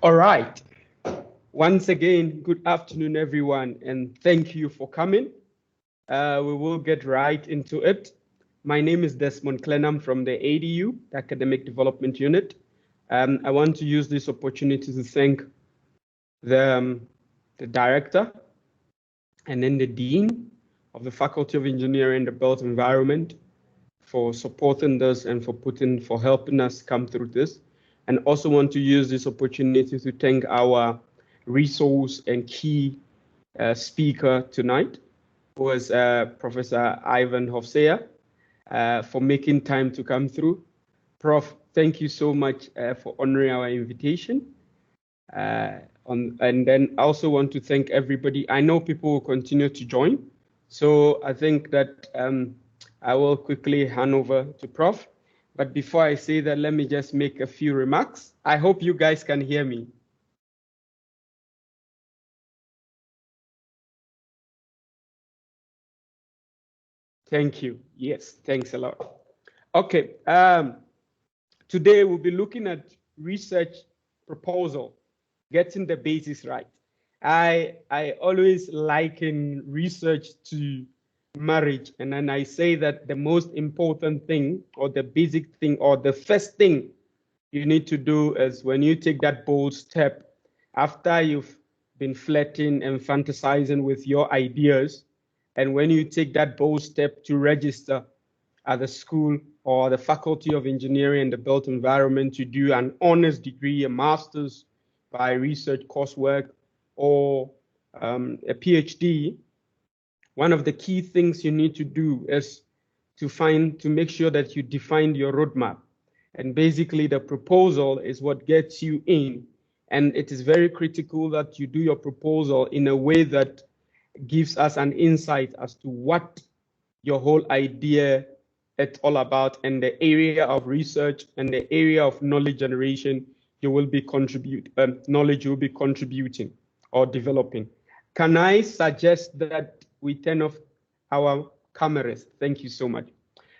All right. Once again, good afternoon, everyone, and thank you for coming. We will get right into it. My name is Desmond Clenham from the ADU, the Academic Development Unit. I want to use this opportunity to thank the director and then the dean of the Faculty of Engineering and the Built Environment for supporting this and for helping us come through this. And also want to use this opportunity to thank our resource and key speaker tonight, who was Professor Ivan Hofsea, for making time to come through. Prof, thank you so much for honoring our invitation. And then I also want to thank everybody. I know people will continue to join. So I think that I will quickly hand over to Prof. But before I say that, let me just make a few remarks. I hope you guys can hear me. Thank you. Yes, thanks a lot. Okay, today we'll be looking at research proposal, getting the basics right. I always liken research to marriage, and then I say that the most important thing, or the basic thing, or the first thing you need to do is when you take that bold step, after you've been flirting and fantasizing with your ideas, and when you take that bold step to register at the school or the Faculty of Engineering and the Built Environment to do an honors degree, a master's by research coursework, or a PhD, one of the key things you need to do is to make sure that you define your roadmap. And basically the proposal is what gets you in. And it is very critical that you do your proposal in a way that gives us an insight as to what your whole idea is all about, and the area of research and the area of knowledge generation you will be knowledge you will be contributing or developing. Can I suggest that we turn off our cameras? Thank you so much.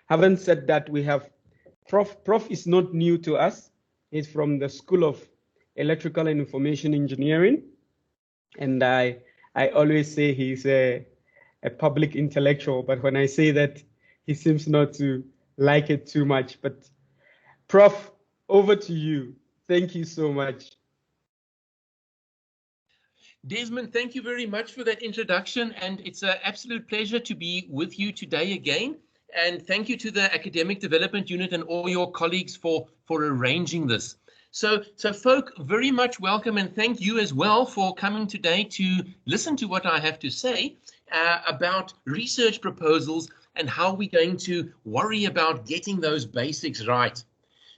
Having said that, we have Prof is not new to us. He's from the School of Electrical and Information Engineering. And I always say he's a public intellectual, but when I say that, he seems not to like it too much. But Prof, over to you. Thank you so much. Desmond, thank you very much for that introduction, and it's an absolute pleasure to be with you today again. And thank you to the Academic Development Unit and all your colleagues for arranging this. So folk, very much welcome, and thank you as well for coming today to listen to what I have to say about research proposals and how we're going to worry about getting those basics right.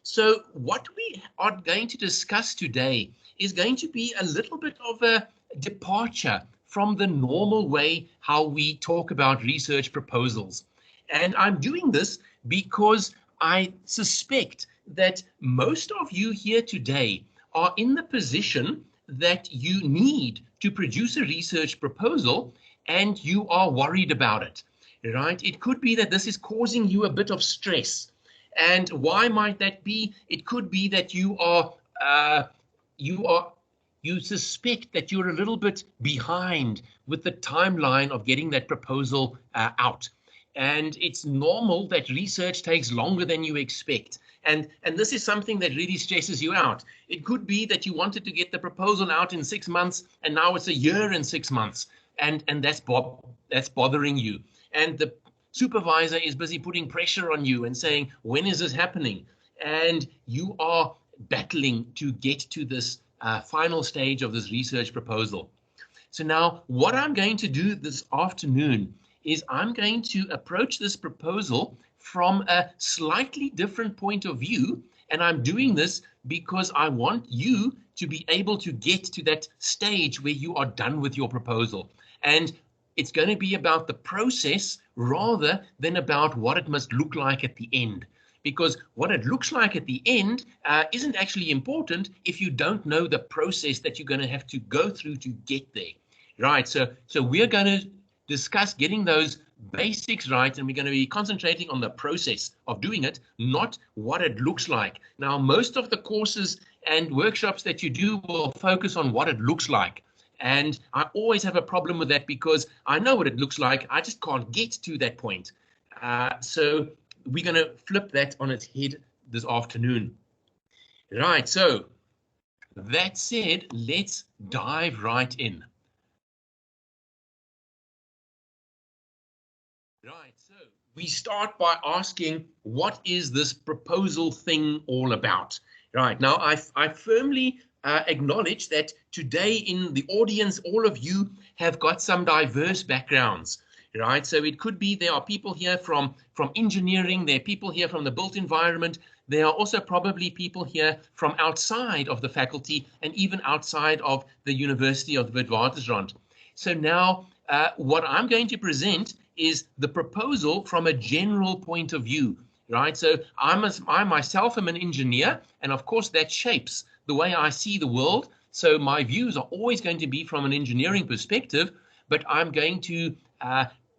So what we are going to discuss today is going to be a little bit of a departure from the normal way how we talk about research proposals. And I'm doing this because I suspect that most of you here today are in the position that you need to produce a research proposal and you are worried about it, right? It could be that this is causing you a bit of stress. And why might that be? It could be that you suspect that you're a little bit behind with the timeline of getting that proposal out. And it's normal that research takes longer than you expect. And this is something that really stresses you out. It could be that you wanted to get the proposal out in 6 months, and now it's a year and 6 months. And that's bothering you. And the supervisor is busy putting pressure on you and saying, when is this happening? And you are battling to get to this final stage of this research proposal. So now what I'm going to do this afternoon is I'm going to approach this proposal from a slightly different point of view. And I'm doing this because I want you to be able to get to that stage where you are done with your proposal. And it's going to be about the process rather than about what it must look like at the end. Because what it looks like at the end isn't actually important if you don't know the process that you're going to have to go through to get there. Right, so we're going to discuss getting those basics right, and we're going to be concentrating on the process of doing it, not what it looks like. Now, most of the courses and workshops that you do will focus on what it looks like. And I always have a problem with that because I know what it looks like. I just can't get to that point. So we're going to flip that on its head this afternoon. Right, so that said, let's dive right in. Right, so we start by asking, what is this proposal thing all about? Right, now I firmly acknowledge that today in the audience, all of you have got some diverse backgrounds, right? So it could be there are people here from engineering, there are people here from the built environment, there are also probably people here from outside of the faculty and even outside of the University of the Witwatersrand. So now what I'm going to present is the proposal from a general point of view, right? So I myself am an engineer, and of course that shapes the way I see the world. So my views are always going to be from an engineering perspective, but I'm going to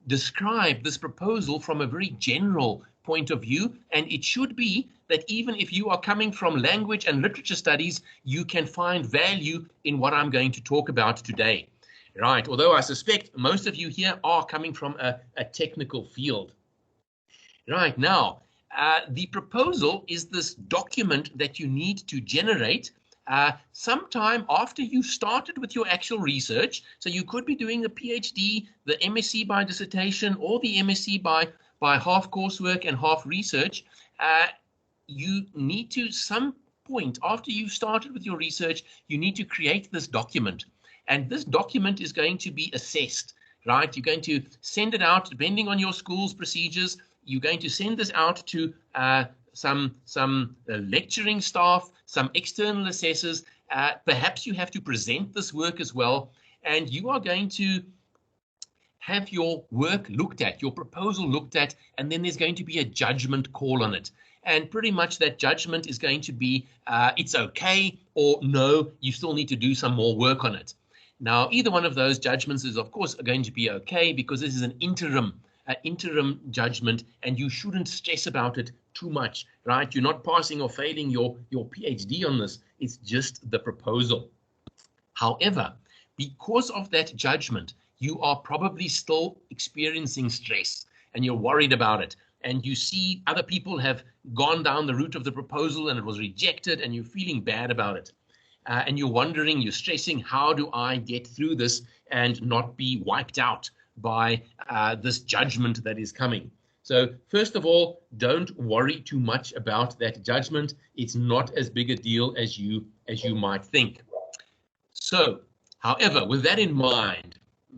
describe this proposal from a very general point of view, and it should be that even if you are coming from language and literature studies, you can find value in what I'm going to talk about today. Right, although I suspect most of you here are coming from a technical field. Right, now, the proposal is this document that you need to generate sometime after you started with your actual research. So you could be doing the PhD, the MSc by dissertation, or the MSc by half coursework and half research. You need to, some point after you've started with your research, you need to create this document. And this document is going to be assessed, right? You're going to send it out, depending on your school's procedures. You're going to send this out to some lecturing staff, some external assessors. Perhaps you have to present this work as well. And you are going to have your work looked at, your proposal looked at, and then there's going to be a judgment call on it. And pretty much that judgment is going to be it's okay, or no, you still need to do some more work on it. Now, either one of those judgments is, of course, going to be okay because this is an interim judgment, and you shouldn't stress about it too much, right? You're not passing or failing your PhD on this. It's just the proposal. However, because of that judgment, you are probably still experiencing stress and you're worried about it. And you see other people have gone down the route of the proposal and it was rejected, and you're feeling bad about it. And you're wondering, you're stressing, how do I get through this and not be wiped out by this judgment that is coming? So first of all, don't worry too much about that judgment. It's not as big a deal as you might think. So, however, with that in mind,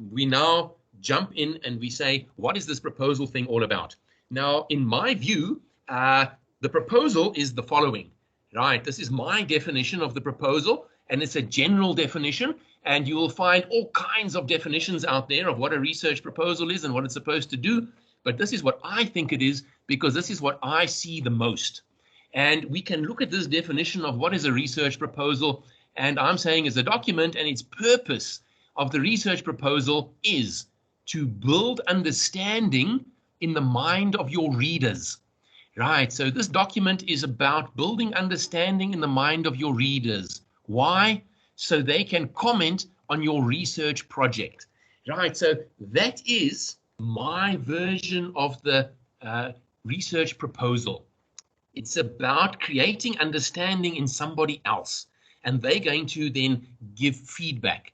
we now jump in and we say, what is this proposal thing all about? Now, in my view, the proposal is the following. Right, this is my definition of the proposal, and it's a general definition, and you will find all kinds of definitions out there of what a research proposal is and what it's supposed to do, but this is what I think it is because this is what I see the most. And we can look at this definition of what is a research proposal, and I'm saying is a document, and its purpose of the research proposal is to build understanding in the mind of your readers. Right, so this document is about building understanding in the mind of your readers. Why? So they can comment on your research project. Right, so that is my version of the research proposal. It's about creating understanding in somebody else, and they're going to then give feedback.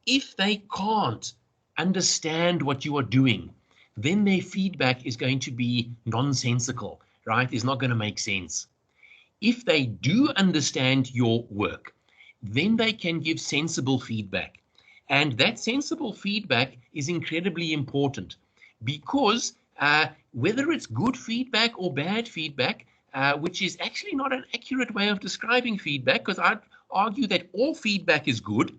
If they can't understand what you are doing, then their feedback is going to be nonsensical. Right, is not going to make sense. If they do understand your work, then they can give sensible feedback. And that sensible feedback is incredibly important because whether it's good feedback or bad feedback, which is actually not an accurate way of describing feedback, because I'd argue that all feedback is good.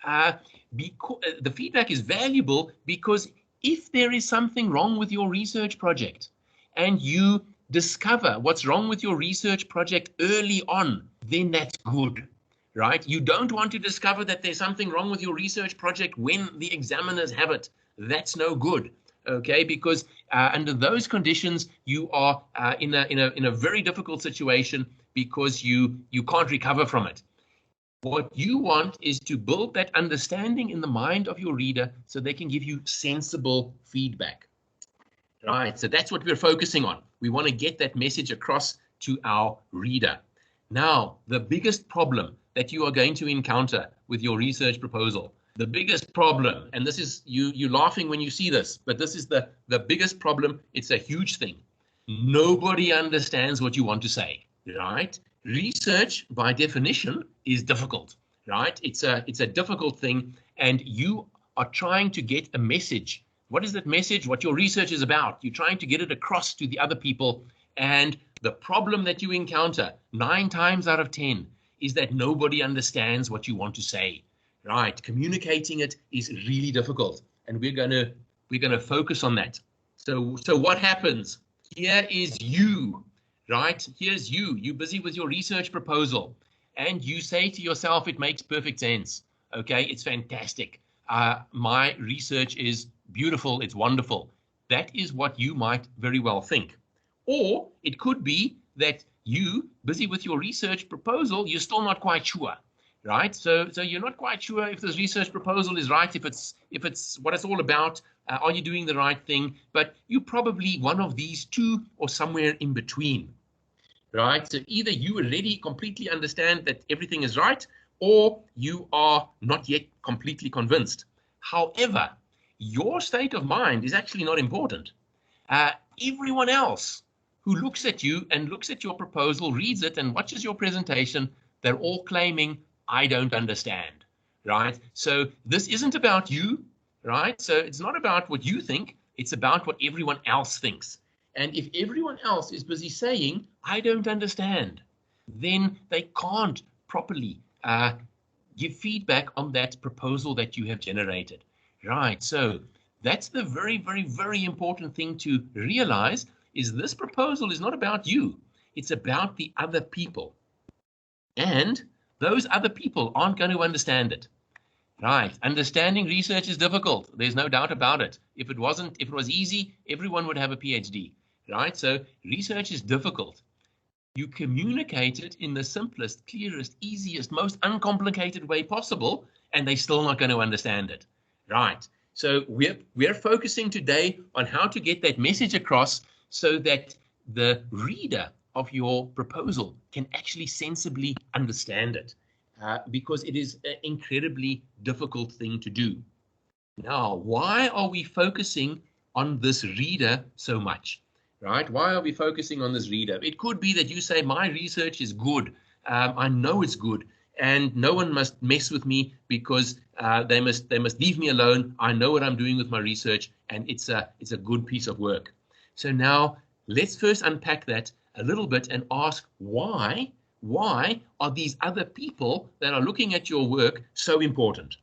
The feedback is valuable because if there is something wrong with your research project and you discover what's wrong with your research project early on, then that's good, right? You don't want to discover that there's something wrong with your research project when the examiners have it. That's no good, okay? Because Under those conditions, you are in a very difficult situation because you can't recover from it. What you want is to build that understanding in the mind of your reader so they can give you sensible feedback. Right, so that's what we're focusing on. We want to get that message across to our reader. Now, the biggest problem that you are going to encounter with your research proposal, the biggest problem, and this is, you're laughing when you see this, but this is the biggest problem. It's a huge thing. Nobody understands what you want to say, right? Research, by definition, is difficult, right? It's a difficult thing, and you are trying to get a message. What is that message? What your research is about. You're trying to get it across to the other people, and the problem that you encounter 9 times out of 10 is that nobody understands what you want to say, right? Communicating it is really difficult, and we're gonna focus on that. So what happens? Here is you. Right? Here's you. You're busy with your research proposal, and you say to yourself, it makes perfect sense. Okay, it's fantastic. My research is beautiful. It's wonderful. That is what you might very well think. Or it could be that you, busy with your research proposal, you're still not quite sure. Right? So you're not quite sure if this research proposal is right, if it's what it's all about. Are you doing the right thing? But you're probably one of these two or somewhere in between, right? So either you already completely understand that everything is right, or you are not yet completely convinced. However, your state of mind is actually not important. Everyone else who looks at you and looks at your proposal, reads it and watches your presentation, they're all claiming, I don't understand, right? So this isn't about you, right? So it's not about what you think, it's about what everyone else thinks. And if everyone else is busy saying, I don't understand, then they can't properly give feedback on that proposal that you have generated, right? So that's the very, very, very important thing to realize, is this proposal is not about you. It's about the other people. And those other people aren't going to understand it. Right. Understanding research is difficult. There's no doubt about it. If it was easy, everyone would have a PhD. Right. So research is difficult. You communicate it in the simplest, clearest, easiest, most uncomplicated way possible, and they're still not going to understand it. Right. So we're focusing today on how to get that message across so that the reader of your proposal can actually sensibly understand it. Because it is an incredibly difficult thing to do. Now, why are we focusing on this reader so much, right? Why are we focusing on this reader? It could be that you say, my research is good. I know it's good, and no one must mess with me because they must leave me alone. I know what I'm doing with my research, and it's a good piece of work. So now let's first unpack that a little bit and ask why are these other people that are looking at your work so important?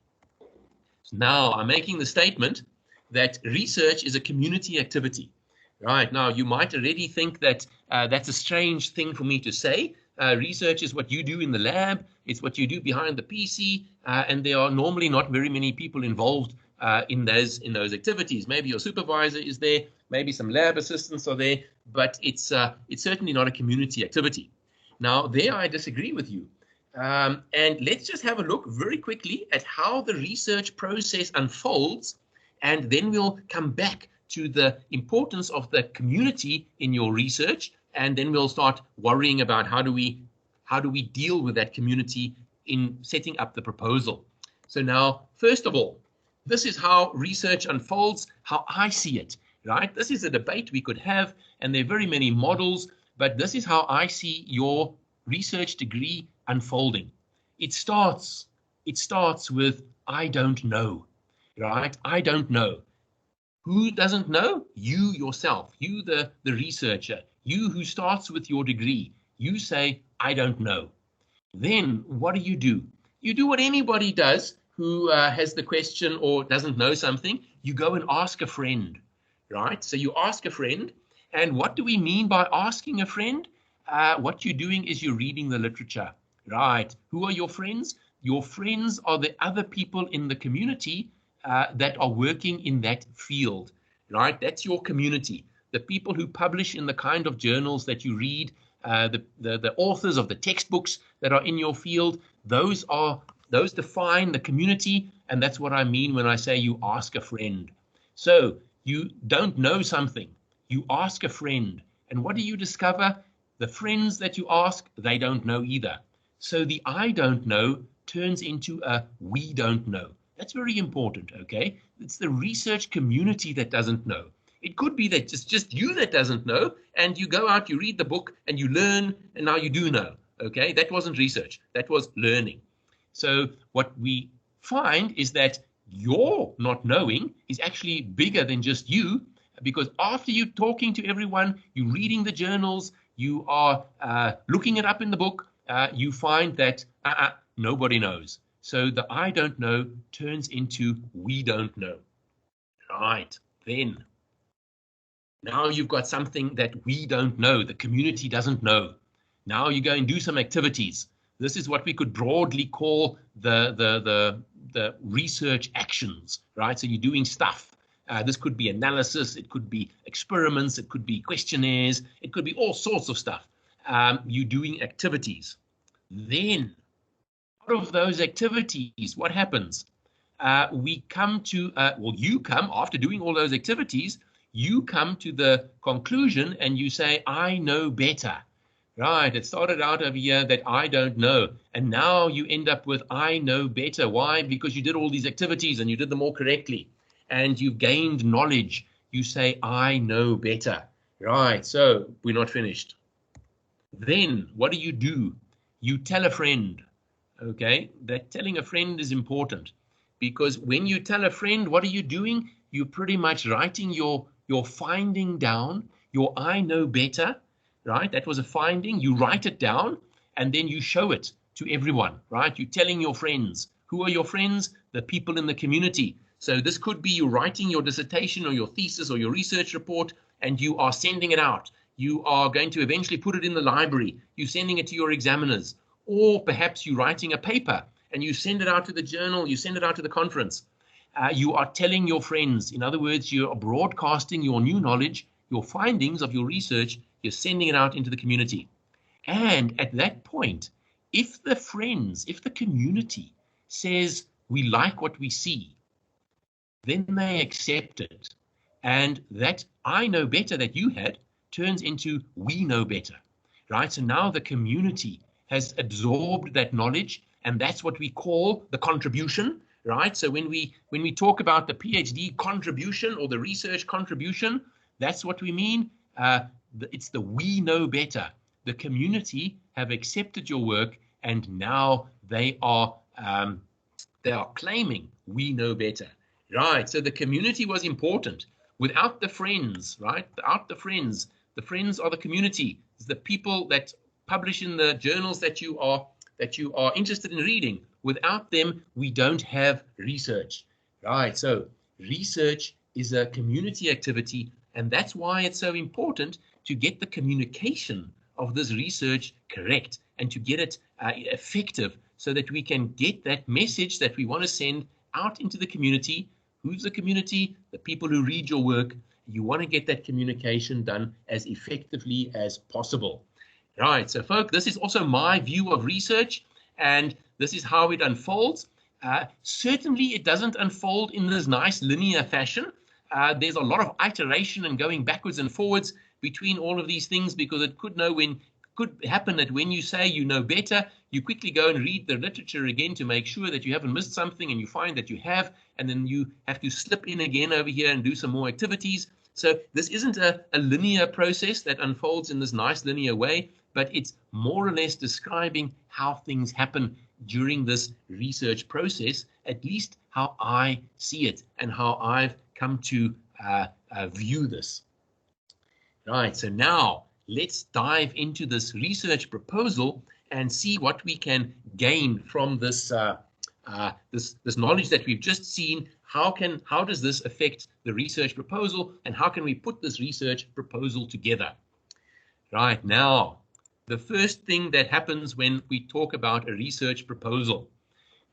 Now, I'm making the statement that research is a community activity. Right, now, you might already think that that's a strange thing for me to say. Research is what you do in the lab. It's what you do behind the PC. And there are normally not very many people involved in those activities. Maybe your supervisor is there. Maybe some lab assistants are there. But it's certainly not a community activity. Now, there I disagree with you. And let's just have a look very quickly at how the research process unfolds, and then we'll come back to the importance of the community in your research, and then we'll start worrying about how do we deal with that community in setting up the proposal. So now, first of all, this is how research unfolds, how I see it, right? This is a debate we could have, and there are very many models, but this is how I see your research degree unfolding. It starts with, I don't know, right? I don't know. Who doesn't know? You yourself, you the researcher, you who starts with your degree. You say, I don't know. Then what do? You do what anybody does who has the question or doesn't know something. You go and ask a friend, right? So you ask a friend. And what do we mean by asking a friend? What you're doing is you're reading the literature, right? Who are your friends? Your friends are the other people in the community that are working in that field, right? That's your community. The people who publish in the kind of journals that you read, the authors of the textbooks that are in your field, those define the community, and that's what I mean when I say you ask a friend. So you don't know something, you ask a friend, and what do you discover? The friends that you ask, they don't know either. So the I don't know turns into a we don't know. That's very important, okay? It's the research community that doesn't know. It could be that it's just you that doesn't know, and you go out, you read the book, and you learn, and now you do know, okay? That wasn't research, that was learning. So what we find is that your not knowing is actually bigger than just you, because after you talking to everyone, you reading the journals, you are looking it up in the book, you find that nobody knows. So the I don't know turns into we don't know. Right, then. Now you've got something that we don't know, the community doesn't know. Now you go and do some activities. This is what we could broadly call the research actions, right? So you're doing stuff. This could be analysis, it could be experiments, it could be questionnaires, it could be all sorts of stuff. You're doing activities. Then, out of those activities, what happens? We come to, you come, after doing all those activities, you come to the conclusion and you say, I know better. Right, it started out over here that I don't know. And now you end up with I know better. Why? Because you did all these activities and you did them all correctly. And you've gained knowledge. You say, I know better. Right, so we're not finished. Then what do? You tell a friend. Okay, that telling a friend is important. Because when you tell a friend, what are you doing? You're pretty much writing your finding down, your I know better. Right? That was a finding. You write it down and then you show it to everyone, right? You're telling your friends. Who are your friends? The people in the community. So this could be you writing your dissertation or your thesis or your research report and you are sending it out. You are going to eventually put it in the library. You're sending it to your examiners. Or perhaps you're writing a paper and you send it out to the journal, you send it out to the conference. You are telling your friends. In other words, you are broadcasting your new knowledge, your findings of your research. You're sending it out into the community. And at that point, if the community says, we like what we see, then they accept it. And that I know better that you had turns into we know better, right? So now the community has absorbed that knowledge, and that's what we call the contribution, right? So when we talk about the PhD contribution or the research contribution, that's what we mean. It's the we know better. The community have accepted your work, and now they are claiming we know better, right? So the community was important. Without the friends, right? Without the friends are the community. It's the people that publish in the journals that you are interested in reading. Without them, we don't have research, right? So research is a community activity, and that's why it's so important to get the communication of this research correct and to get it effective so that we can get that message that we want to send out into the community. Who's the community? The people who read your work. You want to get that communication done as effectively as possible. Right, so folks, this is also my view of research, and this is how it unfolds. Certainly, it doesn't unfold in this nice linear fashion. There's a lot of iteration and going backwards and forwards between all of these things, because it could happen that when you say you know better, you quickly go and read the literature again to make sure that you haven't missed something, and you find that you have, and then you have to slip in again over here and do some more activities. So this isn't a linear process that unfolds in this nice linear way, but it's more or less describing how things happen during this research process, at least how I see it and how I've come to view this. Right, so now let's dive into this research proposal and see what we can gain from this this knowledge that we've just seen. How does this affect the research proposal, and how can we put this research proposal together? Right, now, the first thing that happens when we talk about a research proposal,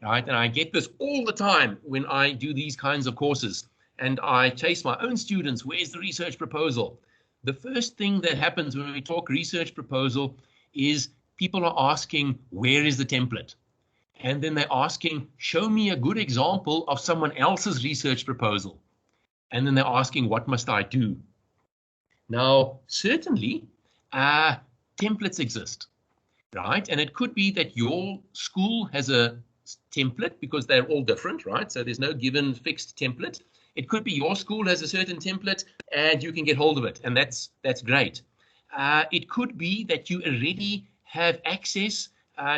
right, and I get this all the time when I do these kinds of courses, and I chase my own students, where's the research proposal? The first thing that happens when we talk research proposal is people are asking, where is the template? And then they're asking, show me a good example of someone else's research proposal. And then they're asking, what must I do? Now, certainly, templates exist, right? And it could be that your school has a template because they're all different, right? So there's no given fixed template. It could be your school has a certain template and you can get hold of it, and that's great. It could be that you already have access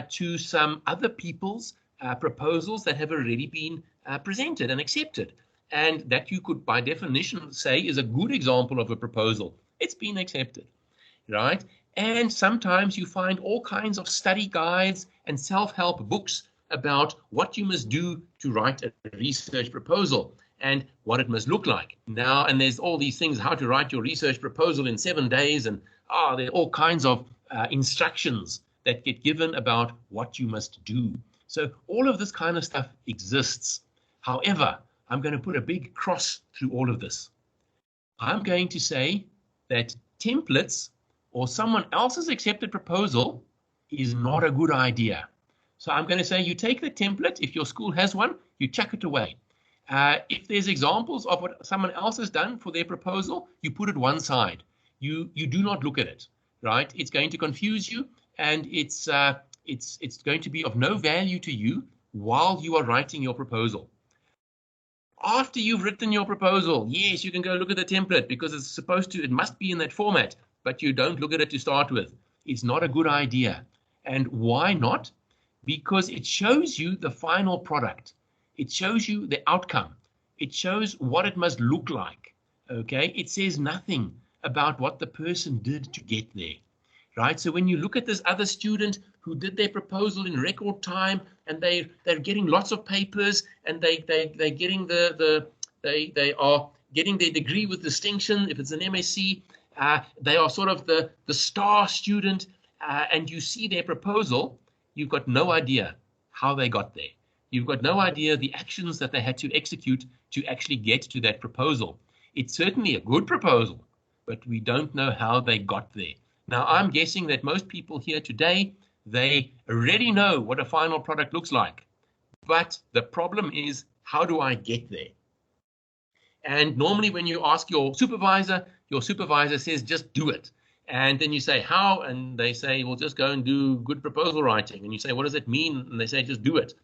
to some other people's proposals that have already been presented and accepted, and that you could, by definition, say is a good example of a proposal. It's been accepted, right? And sometimes you find all kinds of study guides and self-help books about what you must do to write a research proposal and what it must look like. Now, and there's all these things, how to write your research proposal in 7 days, and there are all kinds of instructions that get given about what you must do. So all of this kind of stuff exists. However, I'm going to put a big cross through all of this. I'm going to say that templates or someone else's accepted proposal is not a good idea. So I'm going to say you take the template, if your school has one, you chuck it away. If there's examples of what someone else has done for their proposal, you put it one side. You do not look at it, right? It's going to confuse you, and it's going to be of no value to you while you are writing your proposal. After you've written your proposal, yes, you can go look at the template because it must be in that format, but you don't look at it to start with. It's not a good idea. And why not? Because it shows you the final product. It shows you the outcome. It shows what it must look like. Okay? It says nothing about what the person did to get there. Right? So when you look at this other student who did their proposal in record time, and they're getting lots of papers, and they're getting they are getting their degree with distinction. If it's an MSc, they are sort of the star student, and you see their proposal, you've got no idea how they got there. You've got no idea the actions that they had to execute to actually get to that proposal. It's certainly a good proposal, but we don't know how they got there. Now, I'm guessing that most people here today, they already know what a final product looks like. But the problem is, how do I get there? And normally when you ask your supervisor says, just do it. And then you say, how? And they say, well, just go and do good proposal writing. And you say, what does it mean? And they say, just do it.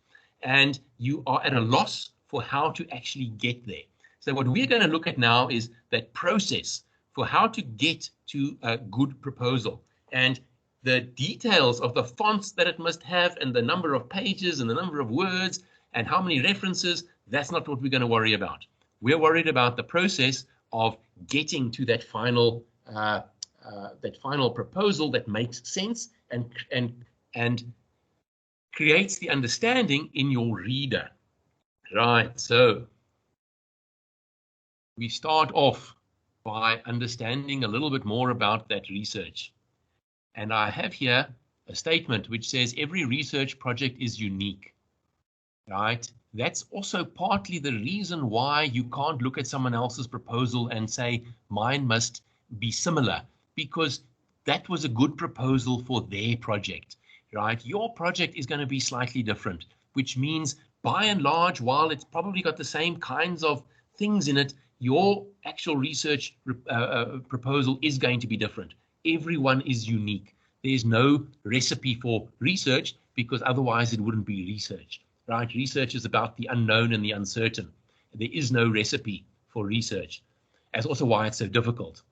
And you are at a loss for how to actually get there. So what we're going to look at now is that process for how to get to a good proposal, and the details of the fonts that it must have, and the number of pages, and the number of words, and how many references. That's not what we're going to worry about. We're worried about the process of getting to that final proposal that makes sense and creates the understanding in your reader. Right, so we start off by understanding a little bit more about that research. And I have here a statement which says every research project is unique, right? That's also partly the reason why you can't look at someone else's proposal and say, mine must be similar, because that was a good proposal for their project, right? Your project is going to be slightly different, which means by and large, while it's probably got the same kinds of things in it, your actual research proposal is going to be different. Everyone is unique. There's no recipe for research, because otherwise it wouldn't be research, right? Research is about the unknown and the uncertain. There is no recipe for research. That's also why it's so difficult.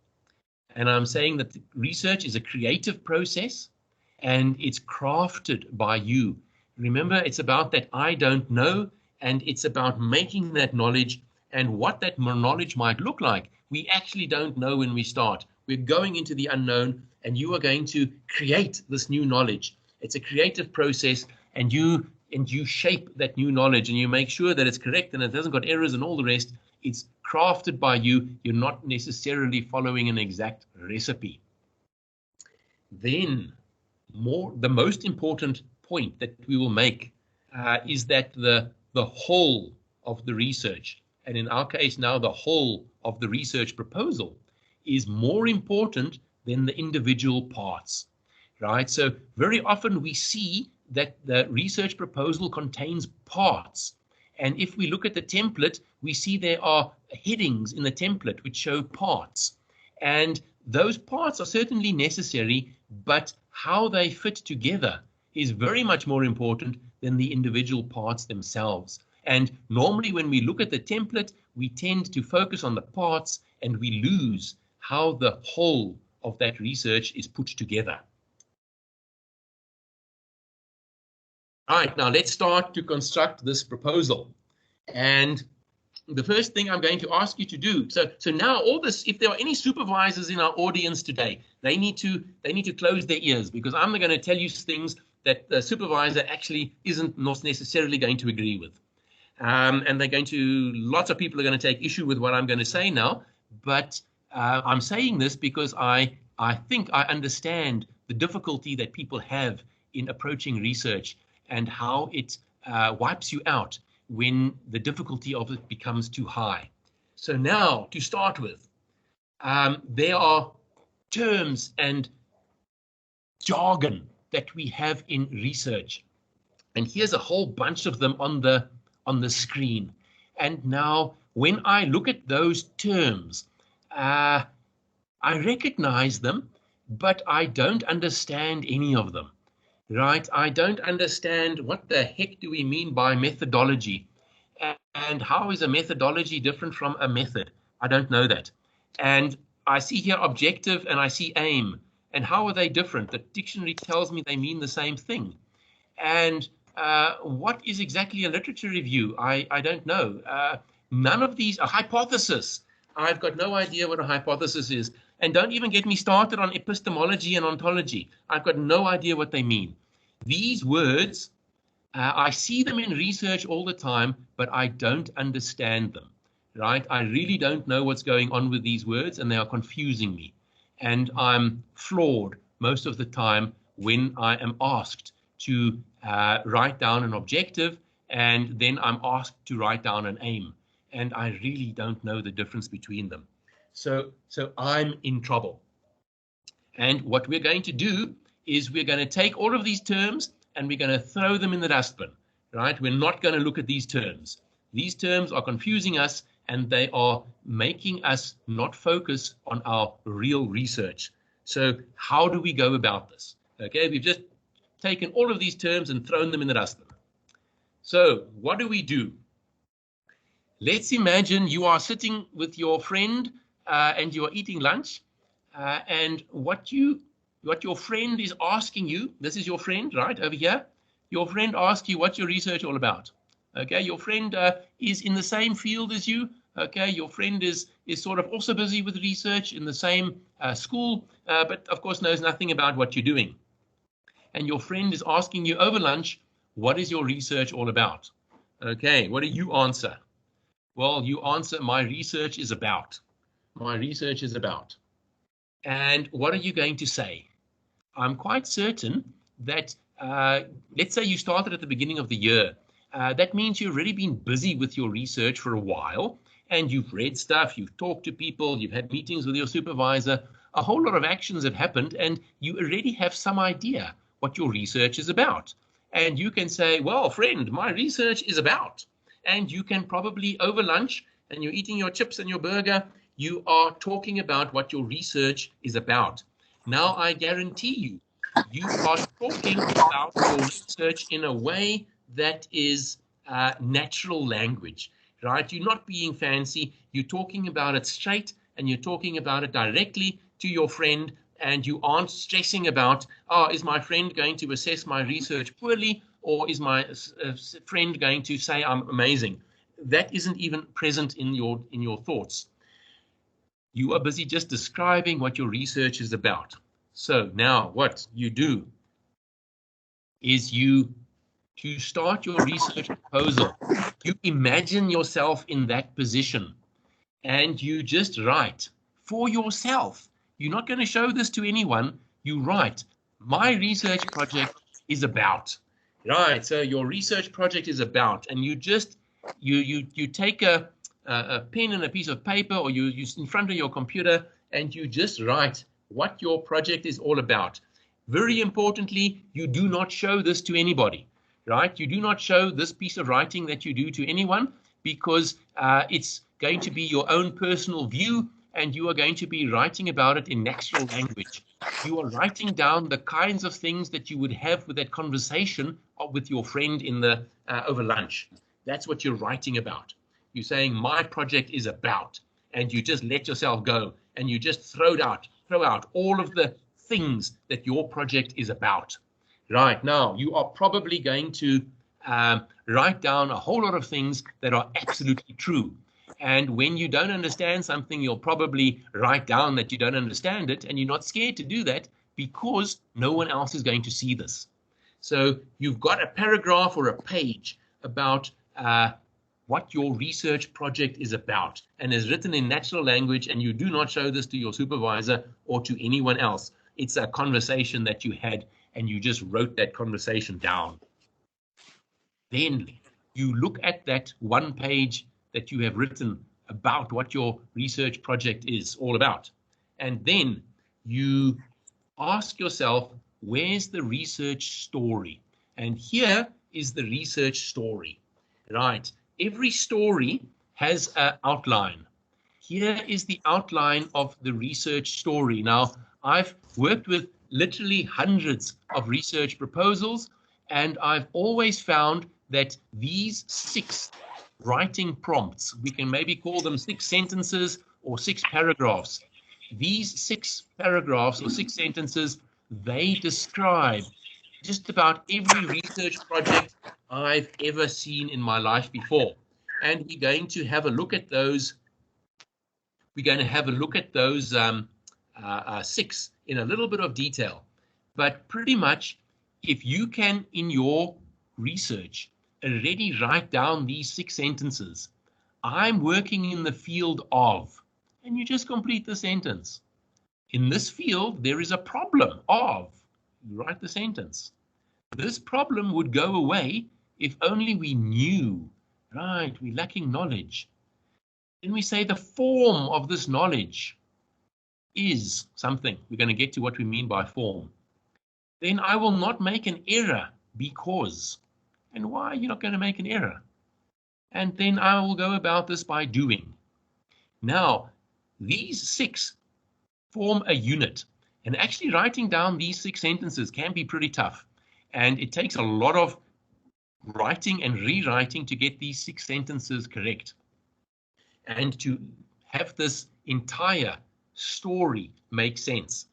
And I'm saying that research is a creative process, and it's crafted by you. Remember, it's about that I don't know, and it's about making that knowledge. And what that knowledge might look like, we actually don't know when we start. We're going into the unknown, and you are going to create this new knowledge. It's a creative process, and you shape that new knowledge, and you make sure that it's correct and it hasn't got errors and all the rest. It's crafted by you. You're not necessarily following an exact recipe. Then, the most important point that we will make is that the whole of the research and in our case now the whole of the research proposal, is more important than the individual parts, right? So very often we see that the research proposal contains parts. And if we look at the template, we see there are headings in the template which show parts. And those parts are certainly necessary, but how they fit together is very much more important than the individual parts themselves. And normally when we look at the template, we tend to focus on the parts and we lose how the whole of that research is put together. All right, now let's start to construct this proposal. And the first thing I'm going to ask you to do, so now all this, if there are any supervisors in our audience today, they need to close their ears, because I'm going to tell you things that the supervisor actually isn't not necessarily going to agree with. And lots of people are going to take issue with what I'm going to say now, but I'm saying this because I think I understand the difficulty that people have in approaching research and how it wipes you out when the difficulty of it becomes too high. So now, to start with, there are terms and jargon that we have in research. And here's a whole bunch of them on the screen. And now, when I look at those terms, I recognize them, but I don't understand any of them. Right, I don't understand what the heck do we mean by methodology, and how is a methodology different from a method? I don't know that. And I see here objective and I see aim, and how are they different? The dictionary tells me they mean the same thing. And what is exactly a literature review? I don't know. None of these, a hypothesis. I've got no idea what a hypothesis is. And don't even get me started on epistemology and ontology. I've got no idea what they mean. These words, I see them in research all the time, but I don't understand them, right? I really don't know what's going on with these words, and they are confusing me. And I'm floored most of the time when I am asked to write down an objective, and then I'm asked to write down an aim. And I really don't know the difference between them. So I'm in trouble. And what we're going to do is we're going to take all of these terms and we're going to throw them in the dustbin, right? We're not going to look at these terms. These terms are confusing us and they are making us not focus on our real research. So how do we go about this? Okay, we've just taken all of these terms and thrown them in the dustbin. So what do? Let's imagine you are sitting with your friend and you are eating lunch, and what your friend is asking you, this is your friend, right, over here. Your friend asks you, what's your research all about? Okay, your friend is in the same field as you. Okay, your friend is sort of also busy with research in the same school, but of course knows nothing about what you're doing. And your friend is asking you over lunch, what is your research all about? Okay, what do you answer? Well, you answer, my research is about. My research is about. And what are you going to say? I'm quite certain that, let's say you started at the beginning of the year. That means you've already been busy with your research for a while, and you've read stuff, you've talked to people, you've had meetings with your supervisor. A whole lot of actions have happened, and you already have some idea what your research is about. And you can say, well, friend, my research is about. And you can probably over lunch, and you're eating your chips and your burger, you are talking about what your research is about. Now, I guarantee you, you are talking about your research in a way that is natural language, right? You're not being fancy. You're talking about it straight, and you're talking about it directly to your friend, and you aren't stressing about, oh, is my friend going to assess my research poorly, or is my friend going to say I'm amazing? That isn't even present in your thoughts. You are busy just describing what your research is about. So now what you do is to start your research proposal, you imagine yourself in that position and you just write for yourself. You're not going to show this to anyone. You write, my research project is about. Right, so your research project is about, and you just you take a a pen and a piece of paper, or you're in front of your computer, and you just write what your project is all about. Very importantly, you do not show this to anybody, right? You do not show this piece of writing that you do to anyone, because it's going to be your own personal view, and you are going to be writing about it in natural language. You are writing down the kinds of things that you would have with that conversation with your friend in the over lunch. That's what you're writing about. You're saying my project is about, and you just let yourself go, and you just throw out all of the things that your project is about. Right now, you are probably going to write down a whole lot of things that are absolutely true. And when you don't understand something, you'll probably write down that you don't understand it, and you're not scared to do that because no one else is going to see this. So you've got a paragraph or a page about what your research project is about, and is written in natural language, and you do not show this to your supervisor or to anyone else. It's a conversation that you had, and you just wrote that conversation down. Then you look at that one page that you have written about what your research project is all about. And then you ask yourself, where's the research story? And here is the research story, right? Every story has an outline. Here is the outline of the research story. Now, I've worked with literally hundreds of research proposals, and I've always found that these 6 writing prompts, we can maybe call them 6 sentences or 6 paragraphs. These 6 paragraphs or 6 sentences, they describe just about every research project I've ever seen in my life before. And we're going to have a look at those. We're going to have a look at those 6 in a little bit of detail. But pretty much, if you can, in your research, already write down these 6 sentences, I'm working in the field of, and you just complete the sentence. In this field, there is a problem of, you write the sentence. This problem would go away if only we knew, right? We're lacking knowledge. Then we say the form of this knowledge is something. We're going to get to what we mean by form. Then I will not make an error because. And why are you not going to make an error? And then I will go about this by doing. Now, these 6 form a unit. And actually writing down these 6 sentences can be pretty tough. And it takes a lot of writing and rewriting to get these 6 sentences correct. And to have this entire story make sense.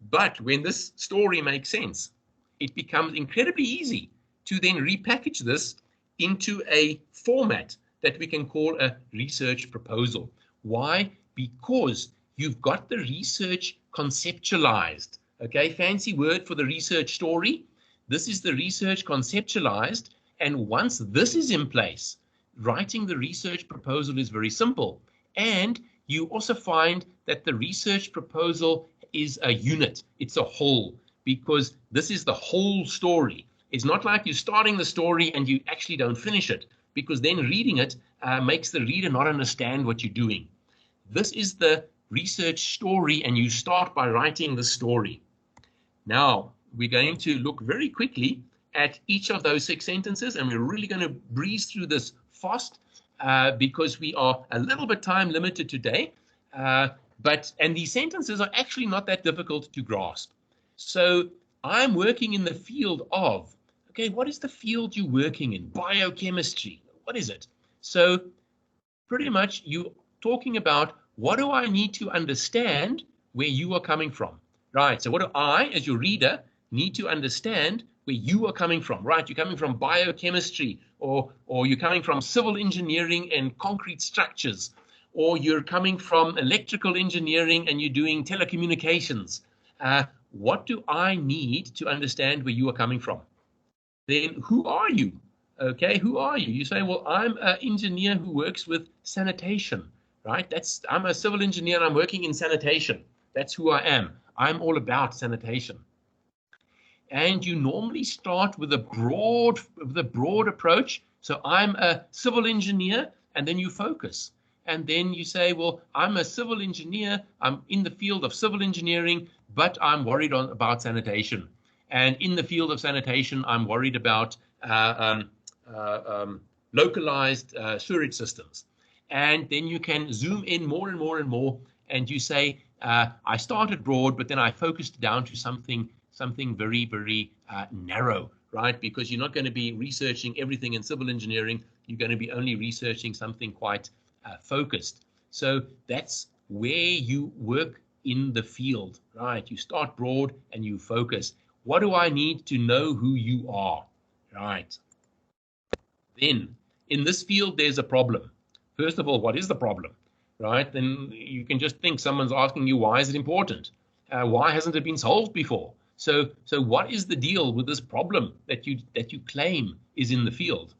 But when this story makes sense, it becomes incredibly easy to then repackage this into a format that we can call a research proposal. Why? Because you've got the research conceptualized. Okay, fancy word for the research story. This is the research conceptualized. And once this is in place, writing the research proposal is very simple. And you also find that the research proposal is a unit. It's a whole, because this is the whole story. It's not like you're starting the story and you actually don't finish it, because then reading it makes the reader not understand what you're doing. This is the research story, and you start by writing the story. Now, we're going to look very quickly at each of those 6 sentences, and we're really going to breeze through this fast because we are a little bit time limited today. And these sentences are actually not that difficult to grasp. So I'm working in the field of, okay, what is the field you're working in? Biochemistry. What is it? So pretty much you're talking about, what do I need to understand where you are coming from? Right. So what do I, as your reader, need to understand where you are coming from? Right. You're coming from biochemistry, or you're coming from civil engineering and concrete structures, or you're coming from electrical engineering and you're doing telecommunications. What do I need to understand where you are coming from? Then who are you? Okay, who are you? You say, well, I'm an engineer who works with sanitation, right? I'm a civil engineer, I'm working in sanitation. That's who I am. I'm all about sanitation. And you normally start with a broad approach. So I'm a civil engineer, and then you focus. and then you say, well, I'm a civil engineer, I'm in the field of civil engineering, but I'm worried about sanitation. And in the field of sanitation, I'm worried about localized sewerage systems. And then you can zoom in more and more and more, and you say, I started broad, but then I focused down to something very, very narrow, right? Because you're not going to be researching everything in civil engineering. You're going to be only researching something quite focused. So that's where you work in the field, right? You start broad and you focus. What do I need to know who you are, right? Then in this field, there's a problem. First of all, what is the problem, right? Then you can just think someone's asking you, why is it important? Why hasn't it been solved before? So what is the deal with this problem that you claim is in the field?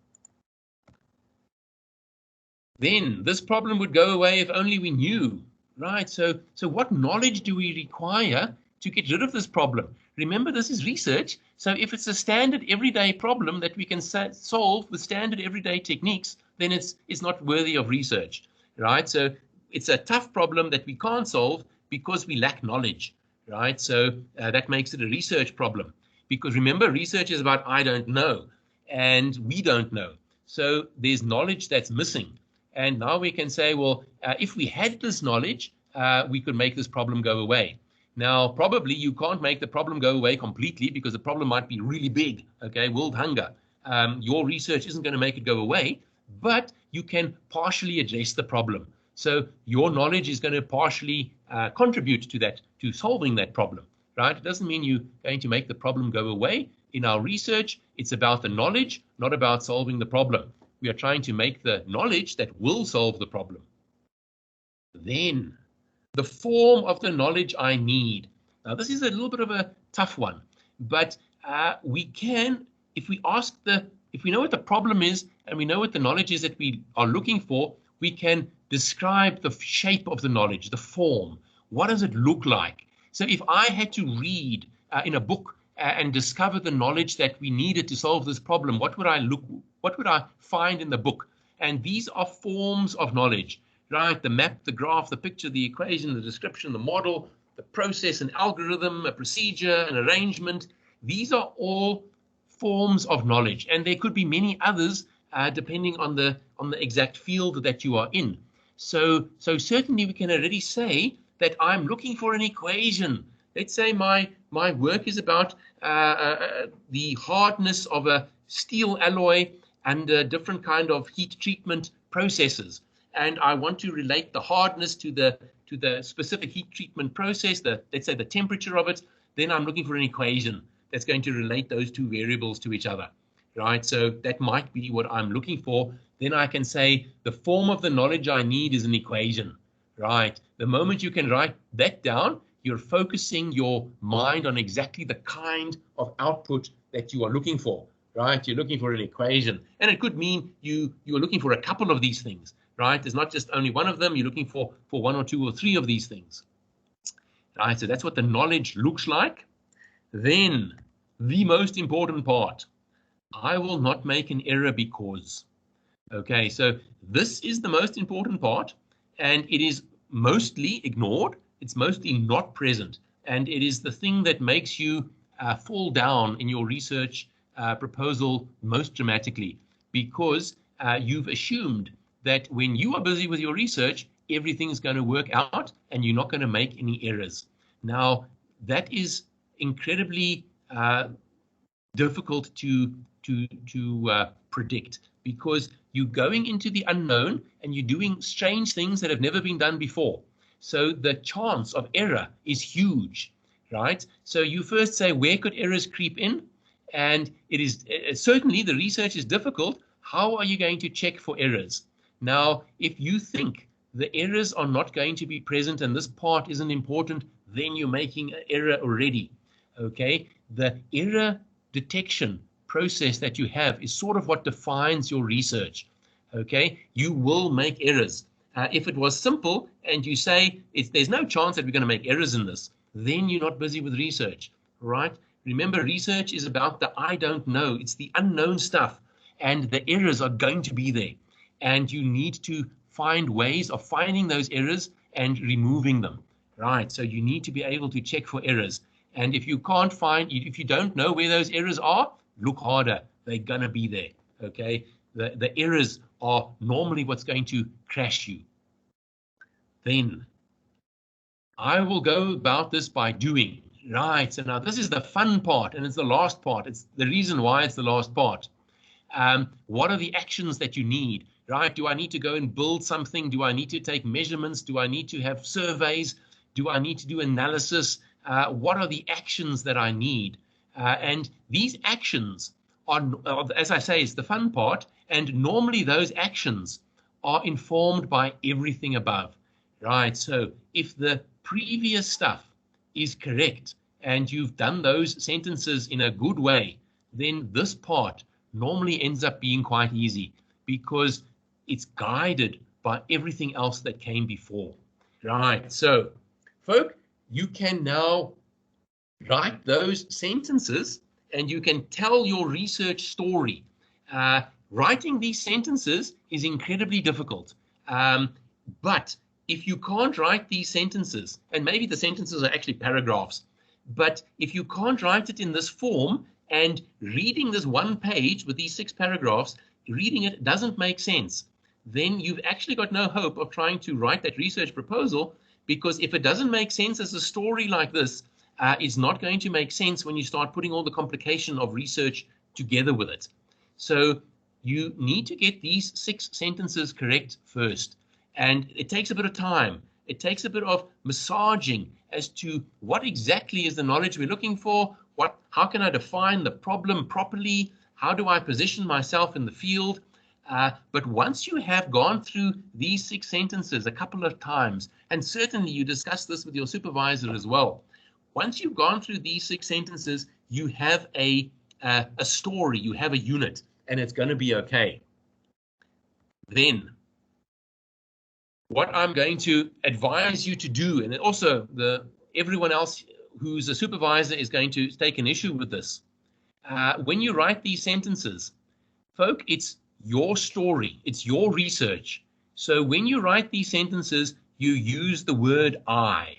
Then this problem would go away if only we knew, right? So what knowledge do we require to get rid of this problem? Remember, this is research. So if it's a standard everyday problem that we can solve with standard everyday techniques, then it's not worthy of research, right? So it's a tough problem that we can't solve because we lack knowledge, right? So that makes it a research problem, because remember, research is about I don't know, and we don't know. So there's knowledge that's missing. And now we can say, well, if we had this knowledge, we could make this problem go away. Now, probably you can't make the problem go away completely because the problem might be really big, okay, world hunger. Your research isn't going to make it go away, but you can partially address the problem. So your knowledge is going to partially contribute to that, to solving that problem, right? It doesn't mean you're going to make the problem go away. In our research, it's about the knowledge, not about solving the problem. We are trying to make the knowledge that will solve the problem. Then, the form of the knowledge I need. Now, this is a little bit of a tough one, but we can, if we know what the problem is and we know what the knowledge is that we are looking for, we can describe the shape of the knowledge, the form. What does it look like? So if I had to read in a book and discover the knowledge that we needed to solve this problem, what would I find in the book? And these are forms of knowledge, right? The map, the graph, the picture, the equation, the description, the model, the process, an algorithm, a procedure, an arrangement. These are all forms of knowledge, and there could be many others depending on the exact field that you are in. So certainly we can already say that I'm looking for an equation. Let's say my work is about the hardness of a steel alloy under different kind of heat treatment processes, and I want to relate the hardness to the specific heat treatment process, let's say the temperature of it. Then I'm looking for an equation that's going to relate those two variables to each other, right? So that might be what I'm looking for. Then I can say the form of the knowledge I need is an equation, right? The moment you can write that down, you're focusing your mind on exactly the kind of output that you are looking for, right? You're looking for an equation, and it could mean you are looking for a couple of these things, right? There's not just only one of them. You're looking for one or two or three of these things, right? So that's what the knowledge looks like. Then the most important part, I will not make an error because, okay, so this is the most important part, and it is mostly ignored. It's mostly not present, and it is the thing that makes you fall down in your research proposal most dramatically, because you've assumed that when you are busy with your research, everything's going to work out and you're not going to make any errors. Now, that is incredibly difficult to predict, because you're going into the unknown and you're doing strange things that have never been done before. So the chance of error is huge, right? So you first say, where could errors creep in? And it is certainly the research is difficult. How are you going to check for errors? Now, if you think the errors are not going to be present and this part isn't important, then you're making an error already, okay? The error detection process that you have is sort of what defines your research, okay? You will make errors. If it was simple and you say there's no chance that we're going to make errors in this, then you're not busy with research, right? Remember, research is about the I don't know. It's the unknown stuff, and the errors are going to be there. And you need to find ways of finding those errors and removing them, right? So you need to be able to check for errors. And if you can't find, if you don't know where those errors are, look harder. They're going to be there, okay? The errors are normally what's going to crash you. Then I will go about this by doing. Right, so now this is the fun part, and it's the last part. It's the reason why it's the last part. What are the actions that you need, right? Do I need to go and build something? Do I need to take measurements? Do I need to have surveys? Do I need to do analysis? What are the actions that I need? And these actions are, as I say, is the fun part. And normally those actions are informed by everything above, right? So if the previous stuff is correct and you've done those sentences in a good way, then this part normally ends up being quite easy because it's guided by everything else that came before. Right, so folk, you can now write those sentences and you can tell your research story. Writing these sentences is incredibly difficult, but if you can't write these sentences, and maybe the sentences are actually paragraphs, but if you can't write it in this form and reading this one page with these 6 paragraphs, reading it doesn't make sense, then you've actually got no hope of trying to write that research proposal, because if it doesn't make sense as a story like this, it's not going to make sense when you start putting all the complication of research together with it. So you need to get these 6 sentences correct first. And it takes a bit of time. It takes a bit of massaging as to what exactly is the knowledge we're looking for. How can I define the problem properly? How do I position myself in the field? But once you have gone through these 6 sentences a couple of times, and certainly you discuss this with your supervisor as well, once you've gone through these 6 sentences, you have a story, you have a unit, and it's going to be okay. Then what I'm going to advise you to do, and also everyone else who's a supervisor is going to take an issue with this. When you write these sentences, folk, it's your story, it's your research. So when you write these sentences, you use the word I,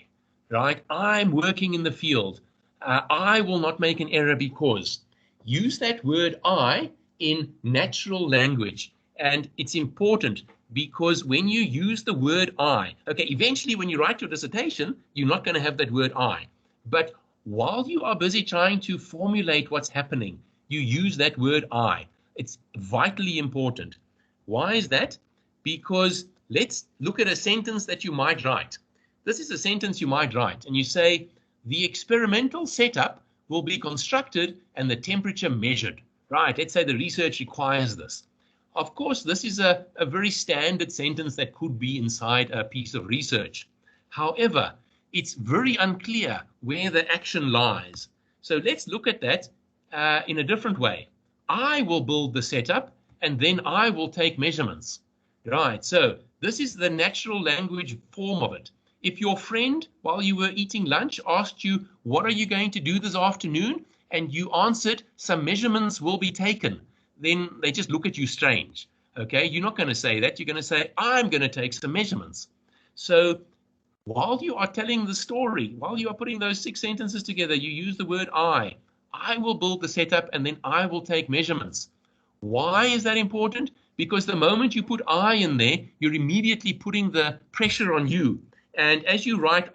right? I'm working in the field. I will not make an error because. Use that word I in natural language. And it's important because when you use the word I, okay, eventually when you write your dissertation, you're not going to have that word I. But while you are busy trying to formulate what's happening, you use that word I. It's vitally important. Why is that? Because let's look at a sentence that you might write. This is a sentence you might write, and you say, the experimental setup will be constructed and the temperature measured. Right, let's say the research requires this. Of course, this is a very standard sentence that could be inside a piece of research. However, it's very unclear where the action lies. So let's look at that in a different way. I will build the setup and then I will take measurements. Right, so this is the natural language form of it. If your friend, while you were eating lunch, asked you, what are you going to do this afternoon? And you answered, some measurements will be taken, then they just look at you strange. Okay, you're not going to say that. You're going to say, I'm going to take some measurements. So while you are telling the story, while you are putting those 6 sentences together, you use the word I will build the setup and then I will take measurements. Why is that important? Because the moment you put I in there, you're immediately putting the pressure on you. And as you write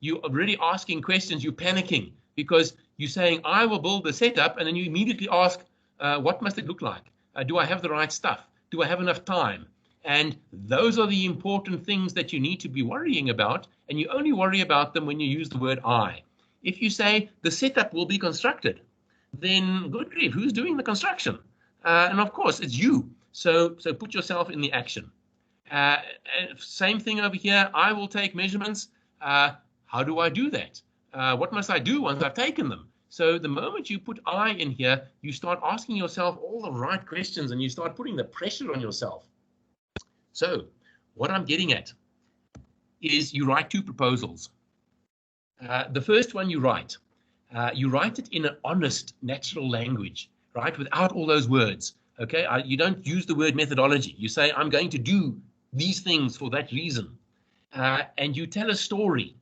you're already asking questions, you're panicking because you're saying I will build the setup and then you immediately ask, what must it look like? Do I have the right stuff? Do I have enough time? And those are the important things that you need to be worrying about, and you only worry about them when you use the word I. If you say the setup will be constructed, then good grief, who's doing the construction? And of course, it's you. So put yourself in the action. Same thing over here. I will take measurements. How do I do that? What must I do once I've taken them? So the moment you put I in here, you start asking yourself all the right questions and you start putting the pressure on yourself. So what I'm getting at is you write 2 proposals. The first one you write it in an honest, natural language, right? Without all those words. Okay, you don't use the word methodology. You say, I'm going to do these things for that reason. And you tell a story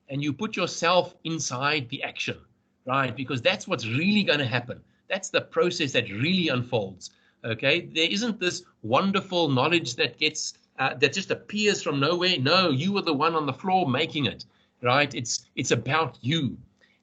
and you put yourself inside the action, right? Because that's what's really going to happen. That's the process that really unfolds. Okay, there isn't this wonderful knowledge that gets that just appears from nowhere. No, you are the one on the floor making it, right? It's about you,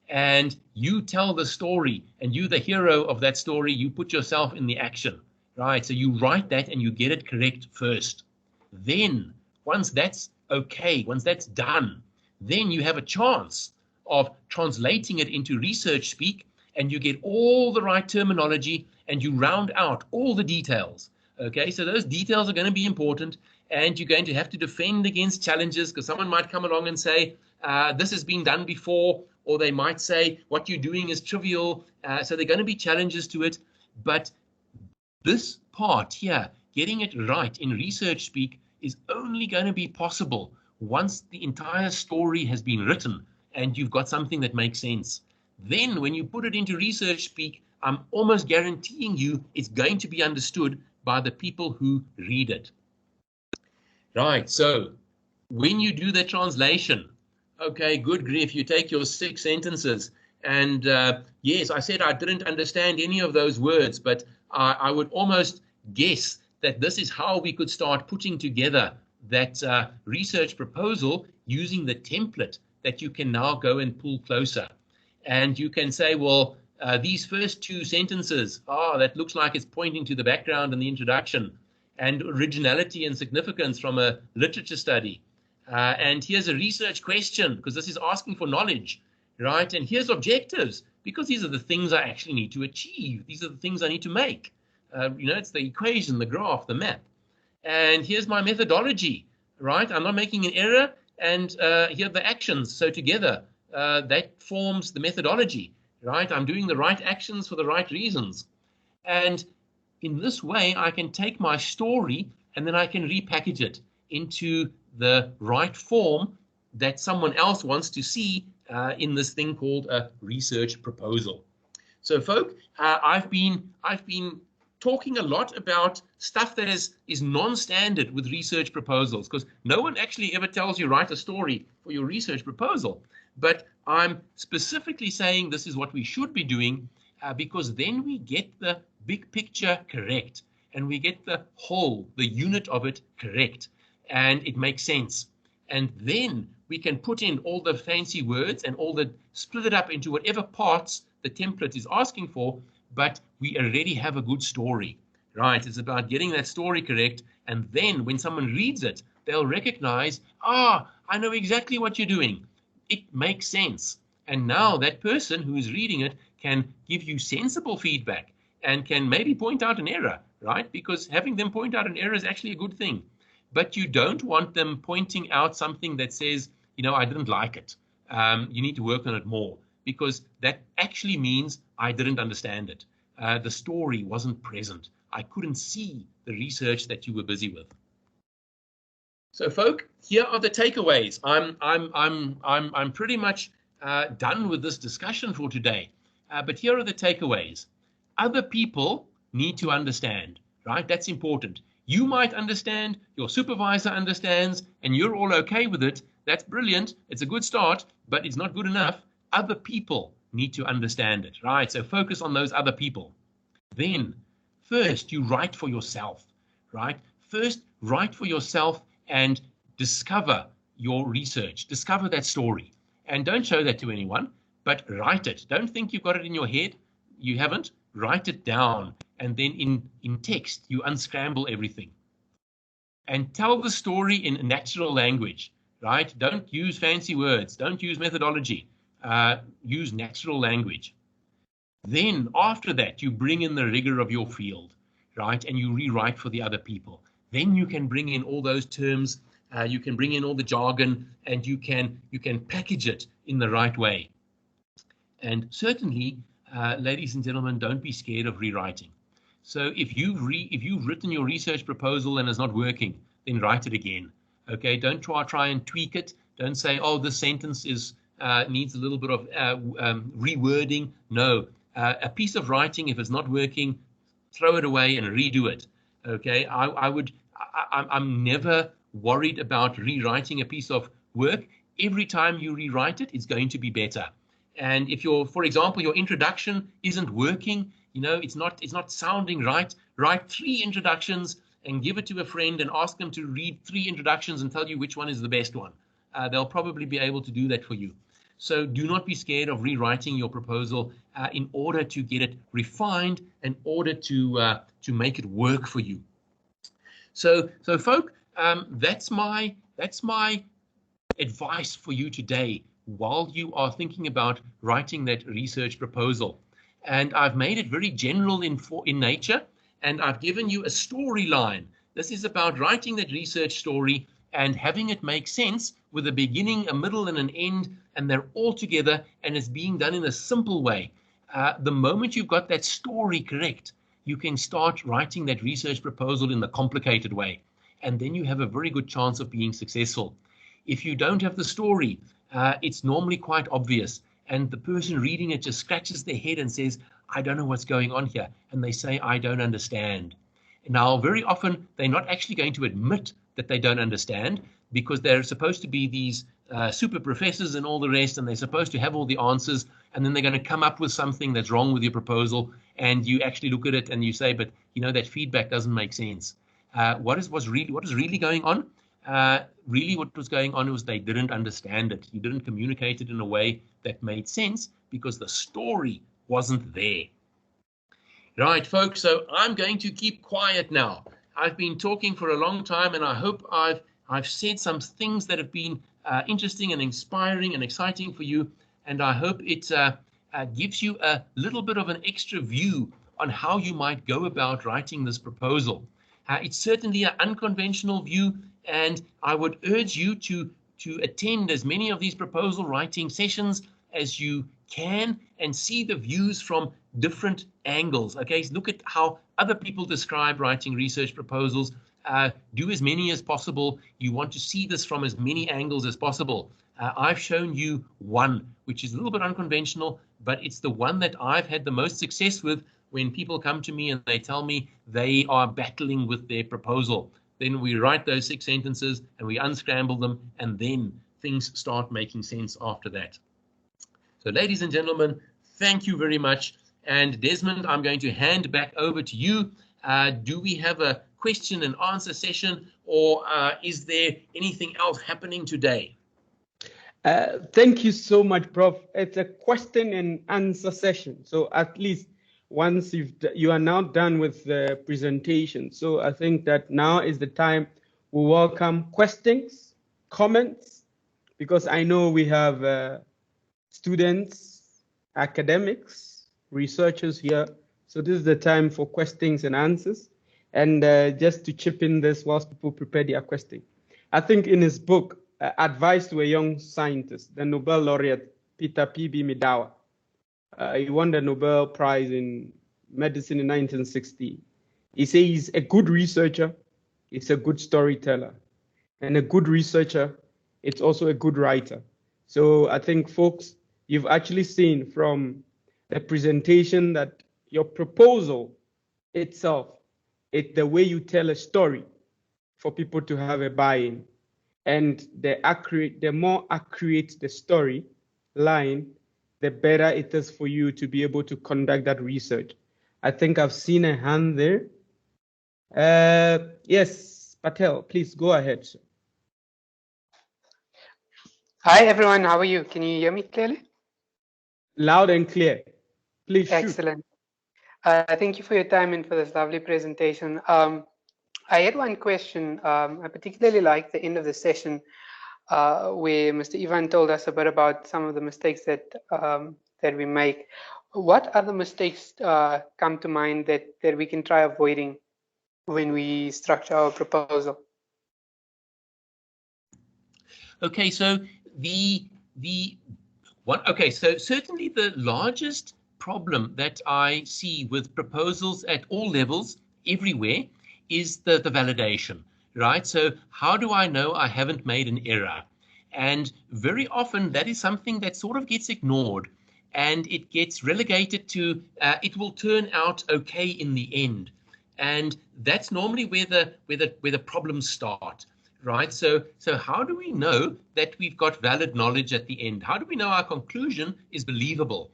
and you tell the story, and you, the hero of that story, you put yourself in the action, right? So you write that and you get it correct first. Then, once that's okay, once that's done, then you have a chance of translating it into research speak, and you get all the right terminology and you round out all the details. Okay, so those details are going to be important, and you're going to have to defend against challenges, because someone might come along and say, this has been done before, or they might say what you're doing is trivial. So there are going to be challenges to it. But this part here, getting it right in research speak, is only going to be possible once the entire story has been written and you've got something that makes sense. Then when you put it into research speak, I'm almost guaranteeing you it's going to be understood by the people who read it. Right, so when you do the translation, okay, good grief, you take your 6 sentences, and yes, I said I didn't understand any of those words, but I would almost guess that this is how we could start putting together that research proposal using the template that you can now go and pull closer. And you can say, well, these first 2 sentences, that looks like it's pointing to the background and the introduction and originality and significance from a literature study. And here's a research question, because this is asking for knowledge, right? And here's objectives, because these are the things I actually need to achieve. These are the things I need to make. It's the equation, the graph, the map. And here's my methodology, right? I'm not making an error. And here are the actions. So together, that forms the methodology, right? I'm doing the right actions for the right reasons. And in this way, I can take my story and then I can repackage it into the right form that someone else wants to see in this thing called a research proposal. So, folk, I've been talking a lot about stuff that is non-standard with research proposals, because no one actually ever tells you write a story for your research proposal. But I'm specifically saying this is what we should be doing, because then we get the big picture correct, and we get the whole, the unit of it correct, and it makes sense. And then we can put in all the fancy words and all the split it up into whatever parts the template is asking for, but we already have a good story, right? It's about getting that story correct, and then when someone reads it, they'll recognize, I know exactly what you're doing. It makes sense. And now that person who is reading it can give you sensible feedback and can maybe point out an error, right? Because having them point out an error is actually a good thing. But you don't want them pointing out something that says, I didn't like it. You need to work on it more, because that actually means I didn't understand it. The story wasn't present. I couldn't see the research that you were busy with. So, folk, here are the takeaways. I'm pretty much done with this discussion for today. But here are the takeaways. Other people need to understand, right? That's important. You might understand, your supervisor understands, and you're all okay with it. That's brilliant. It's a good start, but it's not good enough. Other people need to understand it, right? So focus on those other people. Then, first, you write for yourself, right? First, write for yourself and discover your research. Discover that story. And don't show that to anyone, but write it. Don't think you've got it in your head. You haven't. Write it down. And then in text, you unscramble everything. And tell the story in natural language, right? Don't use fancy words. Don't use methodology. Use natural language. Then after that, you bring in the rigor of your field, right? And you rewrite for the other people. Then you can bring in all those terms. You can bring in all the jargon, and you can package it in the right way. And certainly, ladies and gentlemen, don't be scared of rewriting. So if you've written your research proposal and it's not working, then write it again. Okay, don't try and tweak it. Don't say, this sentence needs a little bit of rewording. No, a piece of writing, if it's not working, throw it away and redo it. Okay, I'm never worried about rewriting a piece of work. Every time you rewrite it, it's going to be better. And if for example, your introduction isn't working, it's not sounding right, write 3 introductions and give it to a friend and ask them to read 3 introductions and tell you which one is the best one. They'll probably be able to do that for you. So do not be scared of rewriting your proposal in order to get it refined, in order to make it work for you. So folk, that's my advice for you today while you are thinking about writing that research proposal. And I've made it very general in nature, and I've given you a storyline. This is about writing that research story and having it make sense with a beginning, a middle, and an end, and they're all together, and it's being done in a simple way. The moment you've got that story correct, you can start writing that research proposal in the complicated way, and then you have a very good chance of being successful. If you don't have the story, it's normally quite obvious, and the person reading it just scratches their head and says, I don't know what's going on here, and they say, I don't understand. Now, very often, they're not actually going to admit that they don't understand, because they're supposed to be these super professors and all the rest, and they're supposed to have all the answers, and then they're going to come up with something that's wrong with your proposal, and you actually look at it and you say, but that feedback doesn't make sense. What is really going on? Really what was going on was they didn't understand it. You didn't communicate it in a way that made sense because the story wasn't there. Right, folks, so I'm going to keep quiet now. I've been talking for a long time, and I hope I've said some things that have been interesting and inspiring and exciting for you, and I hope it gives you a little bit of an extra view on how you might go about writing this proposal. It's certainly an unconventional view, and I would urge you to attend as many of these proposal writing sessions as you can and see the views from different angles. Okay, look at how other people describe writing research proposals. Do as many as possible. You want to see this from as many angles as possible. I've shown you one, which is a little bit unconventional, but it's the one that I've had the most success with when people come to me and they tell me they are battling with their proposal. Then we write those 6 sentences and we unscramble them, and then things start making sense after that. So ladies and gentlemen, thank you very much. And Desmond, I'm going to hand back over to you. Do we have a question and answer session, or is there anything else happening today? Thank you so much, Prof. It's a question and answer session. So at least once you are now done with the presentation. So I think that now is the time we welcome questions, comments, because I know we have students, academics, researchers here. So this is the time for questions and answers. And just to chip in this whilst people prepare their question. I think in his book, Advice to a Young Scientist, the Nobel laureate Peter P.B. Midawa, he won the Nobel Prize in Medicine in 1960. He says he's a good researcher, he's a good storyteller, and a good researcher, it's also a good writer. So I think, folks, you've actually seen from the presentation that your proposal itself, it's the way you tell a story for people to have a buy-in. And the more accurate the story line, the better it is for you to be able to conduct that research. I think I've seen a hand there. Yes, Patel, please go ahead, sir. Hi, everyone. How are you? Can you hear me clearly? Loud and clear. Please shoot. Excellent. Thank you for your time and for this lovely presentation. I had one question. I particularly liked the end of the session where Mr. Ivan told us a bit about some of the mistakes that we make. What other mistakes come to mind that we can try avoiding when we structure our proposal? Okay, so so certainly the largest problem that I see with proposals at all levels, everywhere, is the validation, right? So how do I know I haven't made an error? And very often that is something that sort of gets ignored. and it gets relegated to it will turn out okay in the end. And that's normally where the problems start, right? So how do we know that we've got valid knowledge at the end? How do we know our conclusion is believable?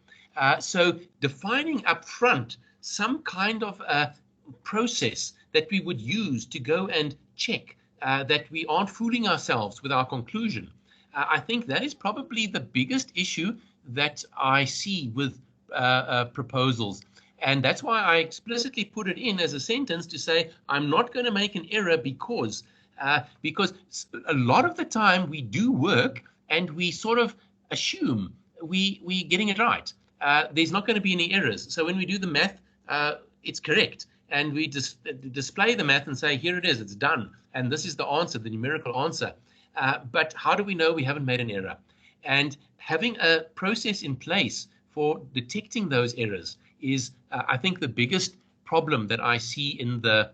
So defining up front some kind of process that we would use to go and check that we aren't fooling ourselves with our conclusion. I think that is probably the biggest issue that I see with proposals. And that's why I explicitly put it in as a sentence to say, I'm not going to make an error because a lot of the time we do work and we sort of assume we're getting it right. There's not going to be any errors. So when we do the math, it's correct. And we just display the math and say, here it is, it's done. And this is the answer, the numerical answer. But how do we know we haven't made an error? And having a process in place for detecting those errors is, I think, the biggest problem that I see in the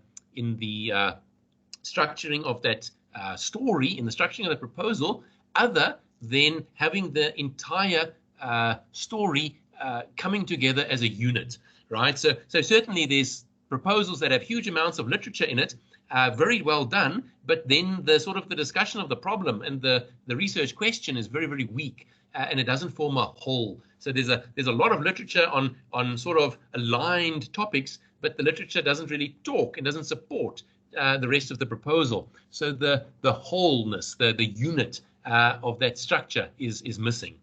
structuring of that story, in the structuring of the proposal, other than having the entire story coming together as a unit, right? So certainly there's proposals that have huge amounts of literature in it, very well done, but then the sort of the discussion of the problem and the research question is very, very weak, and it doesn't form a whole. So there's a lot of literature on sort of aligned topics, but the literature doesn't really talk and doesn't support the rest of the proposal. So the wholeness, the unit of that structure is missing.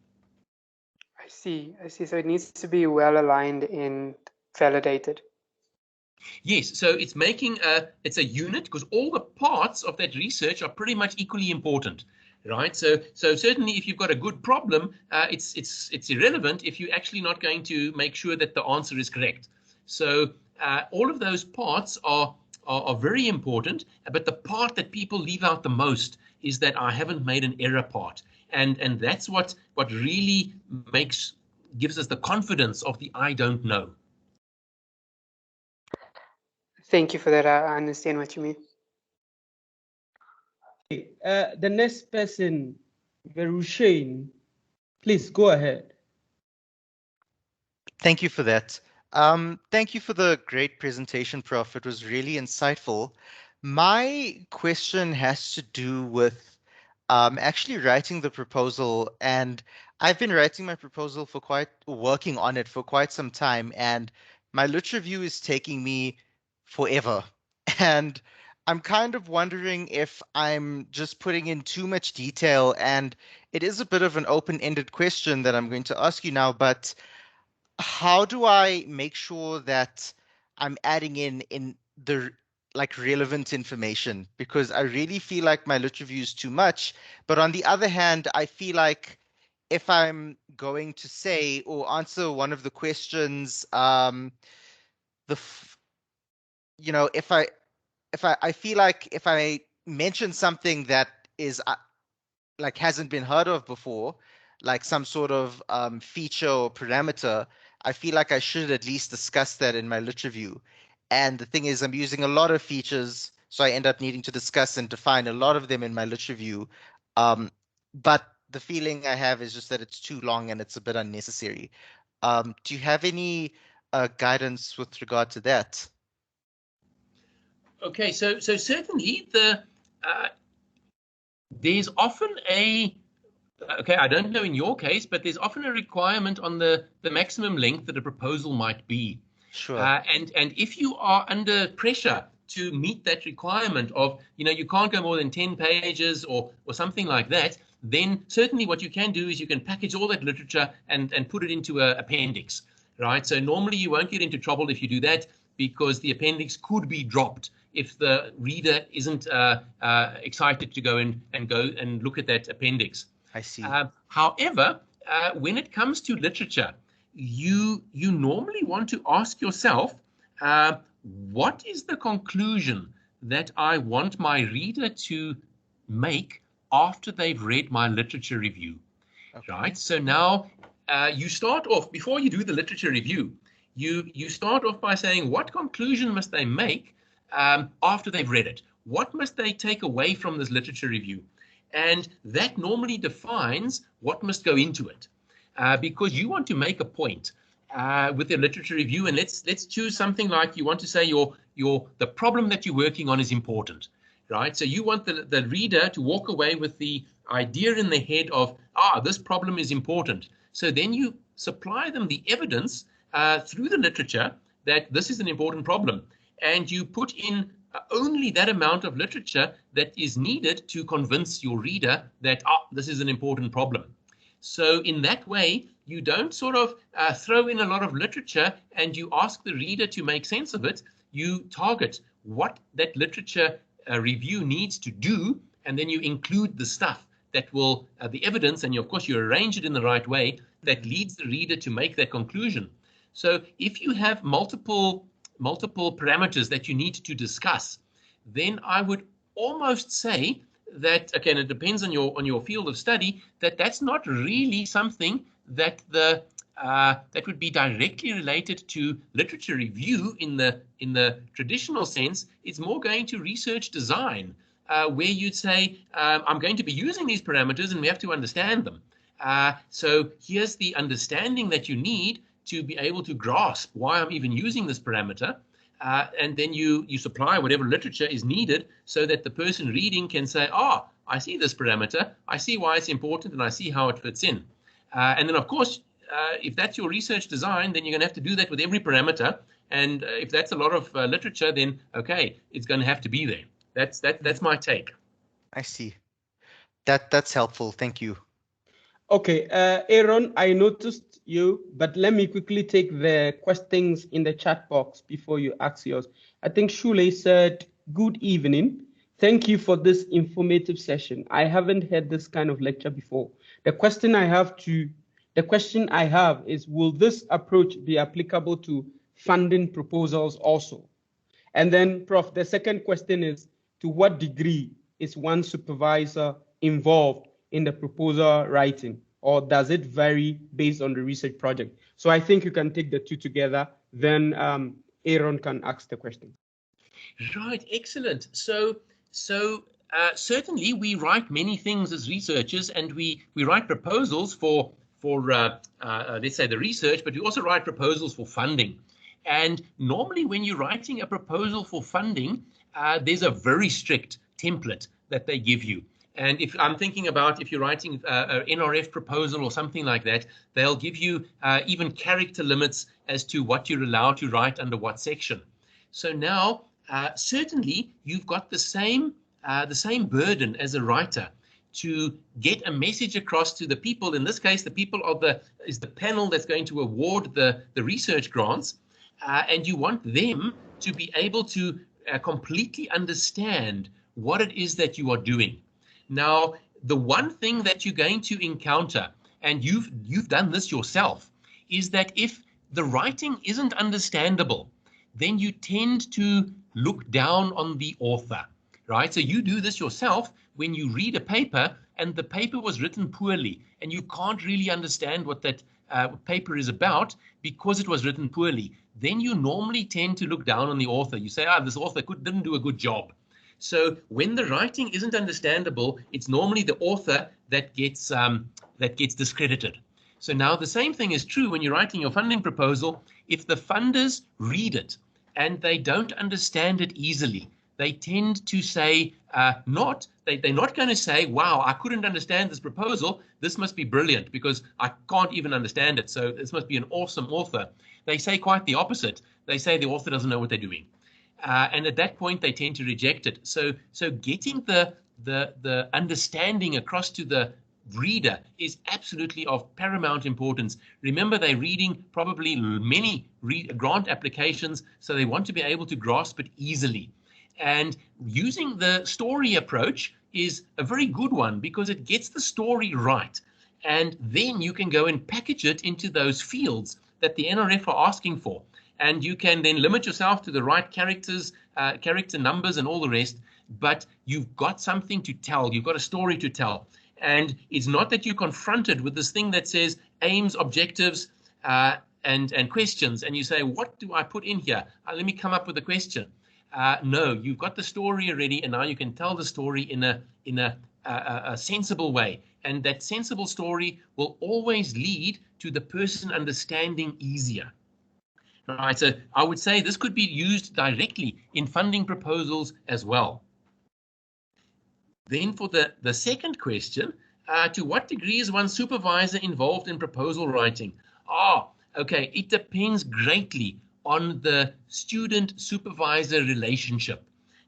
I see. So it needs to be well aligned and validated. Yes, so it's making it's a unit, because all the parts of that research are pretty much equally important, right? So certainly if you've got a good problem, it's irrelevant if you're actually not going to make sure that the answer is correct. So all of those parts are very important, but the part that people leave out the most is that I haven't made an error part, and that's what really gives us the confidence of the I don't know. Thank you for that. I understand what you mean. The next person, Verushain, please go ahead. Thank you for that. Thank you for the great presentation, Prof. It was really insightful. My question has to do with actually writing the proposal, and I've been writing my proposal working on it for quite some time, and my lit review is taking me forever. And I'm kind of wondering if I'm just putting in too much detail, and it is a bit of an open-ended question that I'm going to ask you now, but how do I make sure that I'm adding in the relevant information? Because I really feel like my lit review is too much, but on the other hand, I feel like if I'm going to say or answer one of the questions, I feel like if I mention something that is hasn't been heard of before, like some sort of feature or parameter, I feel like I should at least discuss that in my lit review. And the thing is, I'm using a lot of features, so I end up needing to discuss and define a lot of them in my lit review. But the feeling I have is just that it's too long and it's a bit unnecessary. Do you have any guidance with regard to that? Okay, so certainly there's often I don't know in your case, but there's often a requirement on the maximum length that a proposal might be. Sure. And if you are under pressure to meet that requirement of, you can't go more than 10 pages or something like that, then certainly what you can do is you can package all that literature and put it into an appendix, right? So normally you won't get into trouble if you do that, because the appendix could be dropped if the reader isn't excited to go and look at that appendix. I see. However, when it comes to literature, you normally want to ask yourself, what is the conclusion that I want my reader to make after they've read my literature review? Okay. Right? So now you start off, before you do the literature review, you start off by saying, what conclusion must they make after they've read it? What must they take away from this literature review? And that normally defines what must go into it. because you want to make a point with your literature review. And let's choose something like you want to say the problem that you're working on is important, right? So you want the reader to walk away with the idea in the head of, this problem is important. So then you supply them the evidence through the literature that this is an important problem. And you put in only that amount of literature that is needed to convince your reader that, this is an important problem. So in that way, you don't sort of throw in a lot of literature and you ask the reader to make sense of it. You target what that literature review needs to do, and then you include the stuff that will, the evidence, and of course you arrange it in the right way that leads the reader to make that conclusion. So if you have multiple parameters that you need to discuss, then I would almost say that, again, it depends on your field of study, that's not really something that that would be directly related to literature review in the traditional sense. It's more going to research design, where you'd say, I'm going to be using these parameters and we have to understand them. So here's the understanding that you need to be able to grasp why I'm even using this parameter. And then you supply whatever literature is needed so that the person reading can say, I see this parameter, I see why it's important, and I see how it fits in. And then, of course, if that's your research design, then you're going to have to do that with every parameter. And if that's a lot of literature, then, okay, it's going to have to be there. That's my take. I see. That's helpful. Thank you. Okay, Aaron, I noticed you, but let me quickly take the questions in the chat box before you ask yours. I think Shule said, good evening. Thank you for this informative session. I haven't had this kind of lecture before. The question I have is, will this approach be applicable to funding proposals also? And then, Prof, the second question is, to what degree is one supervisor involved in the proposal writing, or does it vary based on the research project? So I think you can take the two together, then Aaron can ask the question. Right, excellent. So certainly we write many things as researchers, and we write proposals for let's say the research, but we also write proposals for funding. And normally when you're writing a proposal for funding, there's a very strict template that they give you. And if I'm thinking about if you're writing an NRF proposal or something like that, they'll give you even character limits as to what you're allowed to write under what section. So now, certainly you've got the same burden as a writer to get a message across to the people. In this case, the people is the panel that's going to award the research grants, and you want them to be able to completely understand what it is that you are doing. Now, the one thing that you're going to encounter, and you've done this yourself, is that if the writing isn't understandable, then you tend to look down on the author, right? So you do this yourself when you read a paper and the paper was written poorly and you can't really understand what that paper is about because it was written poorly. Then you normally tend to look down on the author. You say, this author didn't do a good job. So when the writing isn't understandable, it's normally the author that gets discredited. So now the same thing is true when you're writing your funding proposal. If the funders read it and they don't understand it easily, they tend to say they're not going to say, wow, I couldn't understand this proposal. This must be brilliant because I can't even understand it. So this must be an awesome author. They say quite the opposite. They say the author doesn't know what they're doing. And at that point, they tend to reject it. So getting the understanding across to the reader is absolutely of paramount importance. Remember, they're reading probably many grant applications, so they want to be able to grasp it easily. And using the story approach is a very good one because it gets the story right. And then you can go and package it into those fields that the NRF are asking for. And you can then limit yourself to the right characters, character numbers and all the rest, but you've got something to tell. You've got a story to tell. And it's not that you're confronted with this thing that says aims, objectives, and questions. And you say, what do I put in here? Let me come up with a question. No, you've got the story already, and now you can tell the story in a a sensible way. And that sensible story will always lead to the person understanding easier. Right, so I would say this could be used directly in funding proposals as well. Then for the second question, to what degree is one supervisor involved in proposal writing? Okay, it depends greatly on the student-supervisor relationship.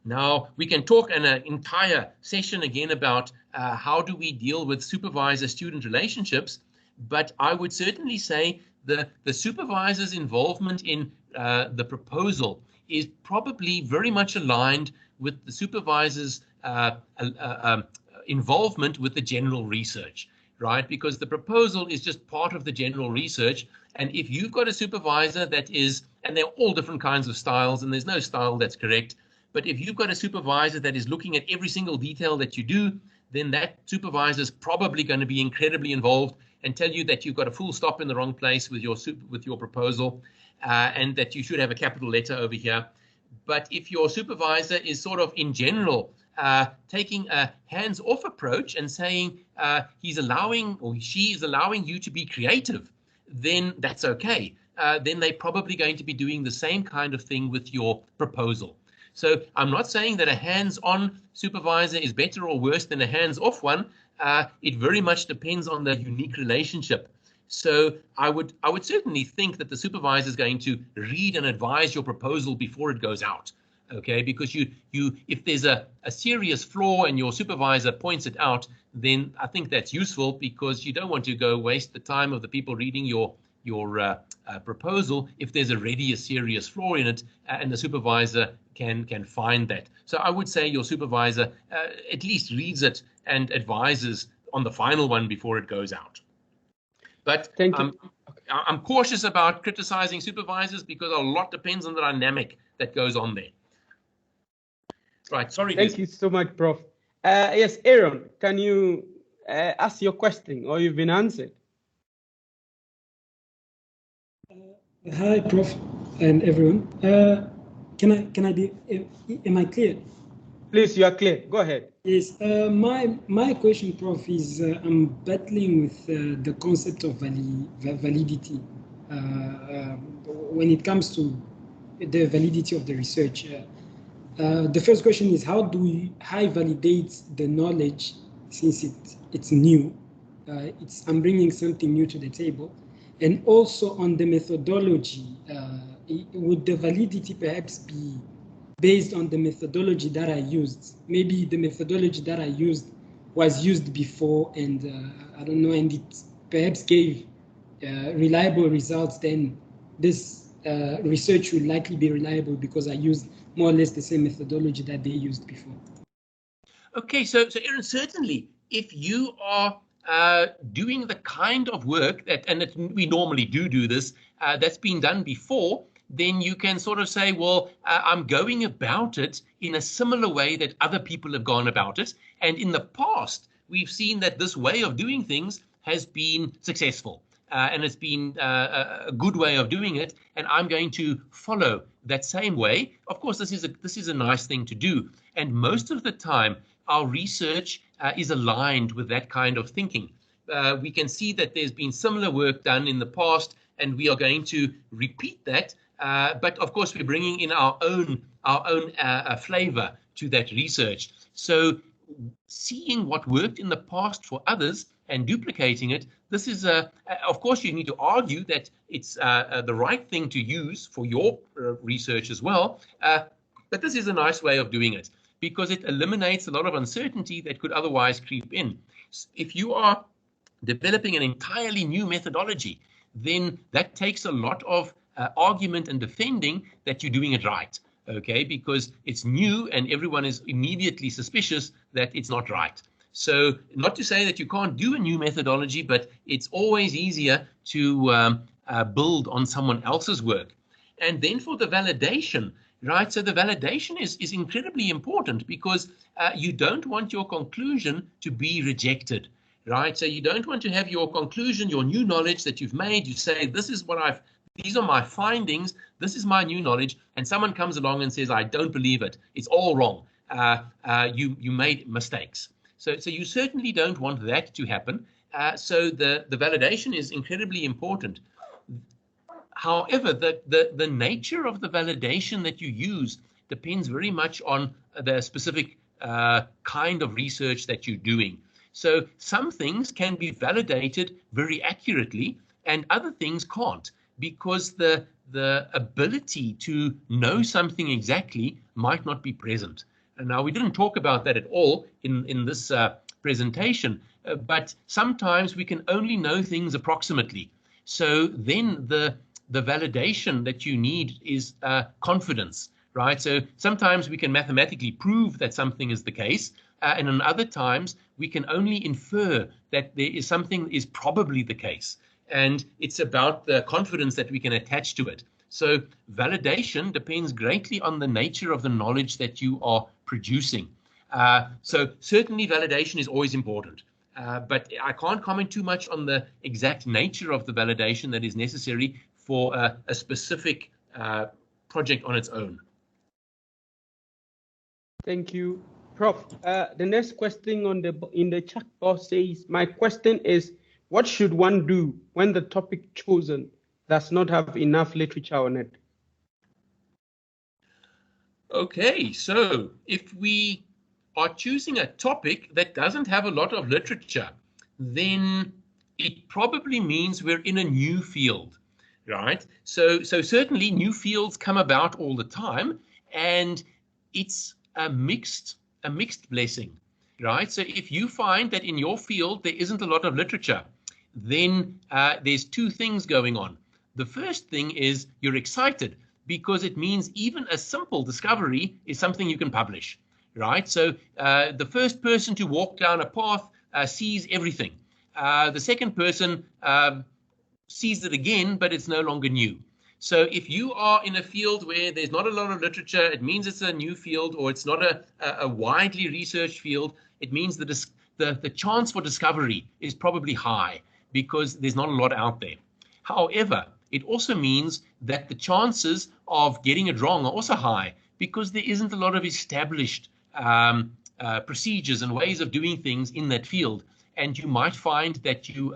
Now, we can talk in an entire session again about how do we deal with supervisor-student relationships, but I would certainly say the supervisor's involvement in the proposal is probably very much aligned with the supervisor's involvement with the general research, right? Because the proposal is just part of the general research. And if you've got a supervisor that is, and they're all different kinds of styles, and there's no style that's correct, but if you've got a supervisor that is looking at every single detail that you do, then that supervisor is probably going to be incredibly involved and tell you that you've got a full stop in the wrong place with your proposal, and that you should have a capital letter over here. But if your supervisor is sort of in general taking a hands-off approach and saying he's allowing or she is allowing you to be creative, then that's okay. Then they're probably going to be doing the same kind of thing with your proposal. So I'm not saying that a hands-on supervisor is better or worse than a hands-off one. It very much depends on the unique relationship. So I would certainly think that the supervisor is going to read and advise your proposal before it goes out. Okay, because if there's a serious flaw and your supervisor points it out, then I think that's useful, because you don't want to go waste the time of the people reading your proposal if there's already a serious flaw in it, and the supervisor can find that. So I would say your supervisor at least reads it and advises on the final one before it goes out. But I'm cautious about criticizing supervisors because a lot depends on the dynamic that goes on there. Right, sorry. Thank you so much, Prof. Yes, Aaron, can you ask your question, or you've been answered? Hi, Prof. and everyone. Am I clear? Please, you are clear. Go ahead. Yes, my question, Prof, is I'm battling with the concept of validity when it comes to the validity of the research. The first question is, how do we validate the knowledge, since it's new? I'm bringing something new to the table. And also on the methodology, would the validity perhaps be based on the methodology that I used? Maybe the methodology that I used was used before, and I don't know, and it perhaps gave reliable results. Then this research will likely be reliable because I used more or less the same methodology that they used before. Okay, so Aaron, certainly, if you are doing the kind of work we normally do this, that's been done before, then you can sort of say, well, I'm going about it in a similar way that other people have gone about it. And in the past, we've seen that this way of doing things has been successful. And it's been a good way of doing it, and I'm going to follow that same way. Of course, this is a nice thing to do, and most of the time, our research is aligned with that kind of thinking. We can see that there's been similar work done in the past, and we are going to repeat that. But of course, we're bringing in our own flavor to that research. So, seeing what worked in the past for others and duplicating it, this is of course, you need to argue that it's the right thing to use for your research as well. But this is a nice way of doing it, because it eliminates a lot of uncertainty that could otherwise creep in. If you are developing an entirely new methodology, then that takes a lot of argument and defending that you're doing it right, okay? Because it's new and everyone is immediately suspicious that it's not right. So not to say that you can't do a new methodology, but it's always easier to build on someone else's work. And then for the validation, right? So the validation is incredibly important, because you don't want your conclusion to be rejected, right? So you don't want to have your conclusion, your new knowledge that you've made. You say, these are my findings, this is my new knowledge, and someone comes along and says, I don't believe it, it's all wrong, you made mistakes. So you certainly don't want that to happen. So the validation is incredibly important. However, the nature of the validation that you use depends very much on the specific kind of research that you're doing. So some things can be validated very accurately and other things can't, because the ability to know something exactly might not be present. And now we didn't talk about that at all in this presentation, but sometimes we can only know things approximately. So then the validation that you need is confidence, right? So sometimes we can mathematically prove that something is the case, and in other times we can only infer that there is something that is probably the case. And it's about the confidence that we can attach to it. So validation depends greatly on the nature of the knowledge that you are producing. So certainly validation is always important. But I can't comment too much on the exact nature of the validation that is necessary for a specific project on its own. Thank you, Prof. The next question in the chat box says, my question is, what should one do when the topic chosen does not have enough literature on it? Okay, so if we are choosing a topic that doesn't have a lot of literature, then it probably means we're in a new field, right? So certainly new fields come about all the time, and it's a mixed blessing, right? So if you find that in your field there isn't a lot of literature, then there's two things going on. The first thing is you're excited because it means even a simple discovery is something you can publish, right? So the first person to walk down a path sees everything. The second person sees it again, but it's no longer new. So if you are in a field where there's not a lot of literature, it means it's a new field, or it's not a widely researched field. It means that the chance for discovery is probably high because there's not a lot out there. However, it also means that the chances of getting it wrong are also high because there isn't a lot of established procedures and ways of doing things in that field. And you might find that you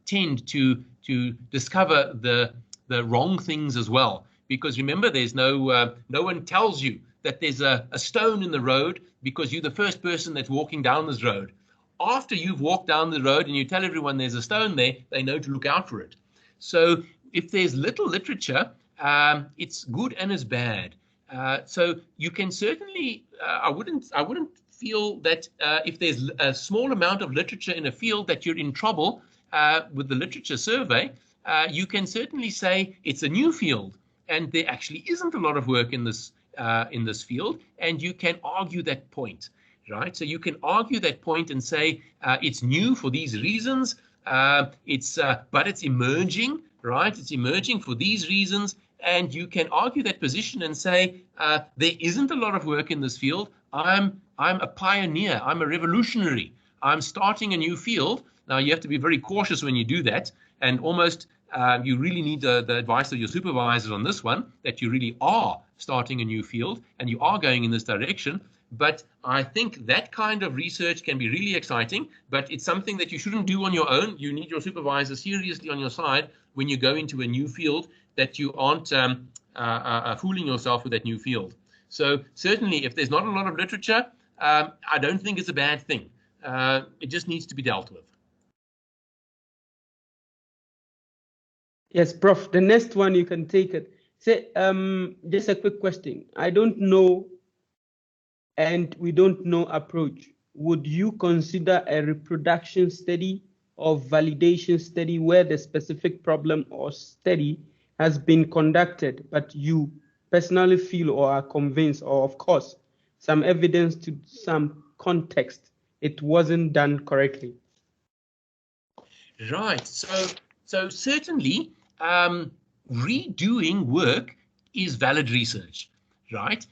tend to discover the wrong things as well. Because remember, there's no one tells you that there's a stone in the road because you're the first person that's walking down this road. After you've walked down the road and you tell everyone there's a stone there, they know to look out for it. So if there's little literature, it's good and it's bad. So you can certainly, I wouldn't feel that if there's a small amount of literature in a field that you're in trouble with the literature survey. You can certainly say it's a new field and there actually isn't a lot of work in this field, and you can argue that point. Right, so you can argue that point and say it's new for these reasons. But it's emerging, right? It's emerging for these reasons, and you can argue that position and say there isn't a lot of work in this field. I'm a pioneer. I'm a revolutionary. I'm starting a new field. Now you have to be very cautious when you do that, and almost you really need the advice of your supervisors on this one, that you really are starting a new field and you are going in this direction. But I think that kind of research can be really exciting, but it's something that you shouldn't do on your own. You need your supervisor seriously on your side when you go into a new field, that you aren't fooling yourself with that new field. So certainly, if there's not a lot of literature, I don't think it's a bad thing. It just needs to be dealt with. Yes, Prof. The next one, you can take it. Say, just a quick question. I don't know, and we don't know approach. Would you consider a reproduction study or validation study where the specific problem or study has been conducted, but you personally feel or are convinced, or of course, some evidence to some context, it wasn't done correctly? Right. So certainly, redoing work is valid research, right?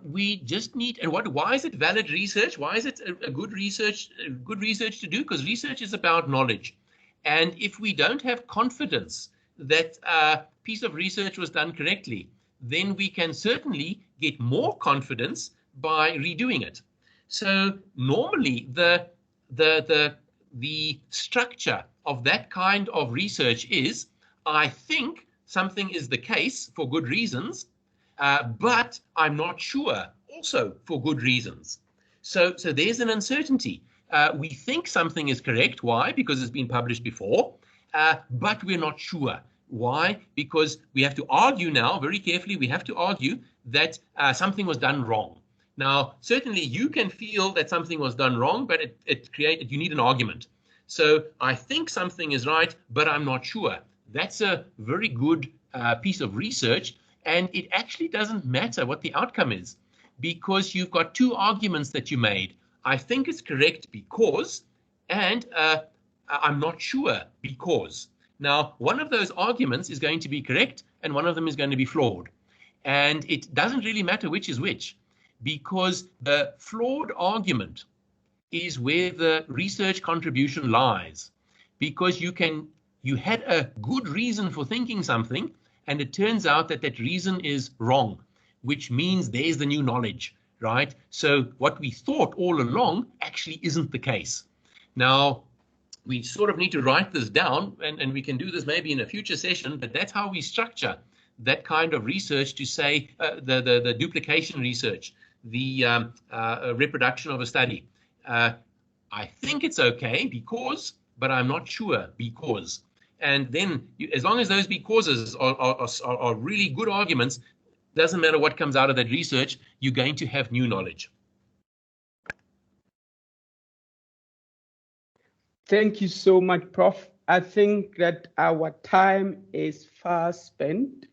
We just need, and why is it valid research? Why is it a good research to do? Because research is about knowledge. And if we don't have confidence that a piece of research was done correctly, then we can certainly get more confidence by redoing it. So normally the structure of that kind of research is, I think something is the case for good reasons, but I'm not sure also for good reasons. So there's an uncertainty. We think something is correct. Why? Because it's been published before, but we're not sure. Why? Because we have to argue now, very carefully, we have to argue that something was done wrong. Now, certainly you can feel that something was done wrong, but you need an argument. So I think something is right, but I'm not sure. That's a very good piece of research, and it actually doesn't matter what the outcome is, because you've got two arguments that you made. I think it's correct because, and I'm not sure because. Now, one of those arguments is going to be correct, and one of them is going to be flawed. And it doesn't really matter which is which, because the flawed argument is where the research contribution lies. Because you had a good reason for thinking something, and it turns out that that reason is wrong, which means there's the new knowledge, right? So what we thought all along actually isn't the case. Now, we sort of need to write this down, and we can do this maybe in a future session, but that's how we structure that kind of research to say the duplication research, the reproduction of a study. I think it's okay because, but I'm not sure because. And then as long as those becauses are really good arguments, doesn't matter what comes out of that research, you're going to have new knowledge. Thank you so much, Prof. I think that our time is fast spent.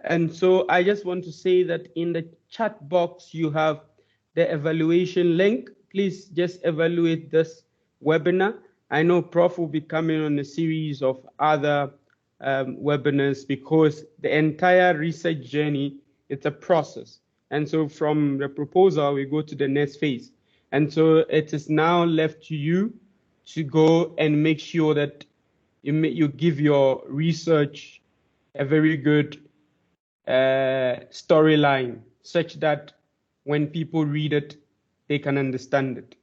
And so I just want to say that in the chat box, you have the evaluation link. Please just evaluate this webinar. I know Prof will be coming on a series of other webinars, because the entire research journey, it's a process. And so from the proposal, we go to the next phase. And so it is now left to you to go and make sure that you give your research a very good storyline, such that when people read it, they can understand it.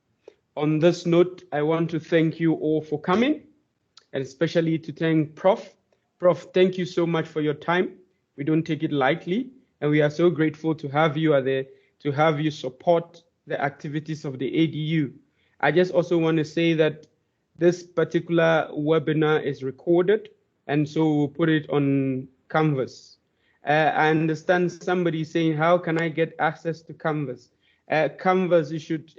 On this note, I want to thank you all for coming, and especially to thank Prof. Prof, thank you so much for your time. We don't take it lightly, and we are so grateful to have you there, to have you support the activities of the ADU. I just also want to say that this particular webinar is recorded, and so we'll put it on Canvas. I understand somebody saying, how can I get access to Canvas? Canvas, you should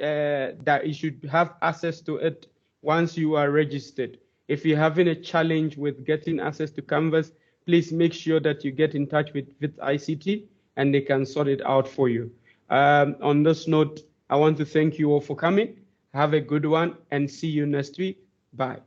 have access to it once you are registered. If you're having a challenge with getting access to Canvas, please make sure that you get in touch with ICT and they can sort it out for you. On this note, I want to thank you all for coming. Have a good one and see you next week. Bye.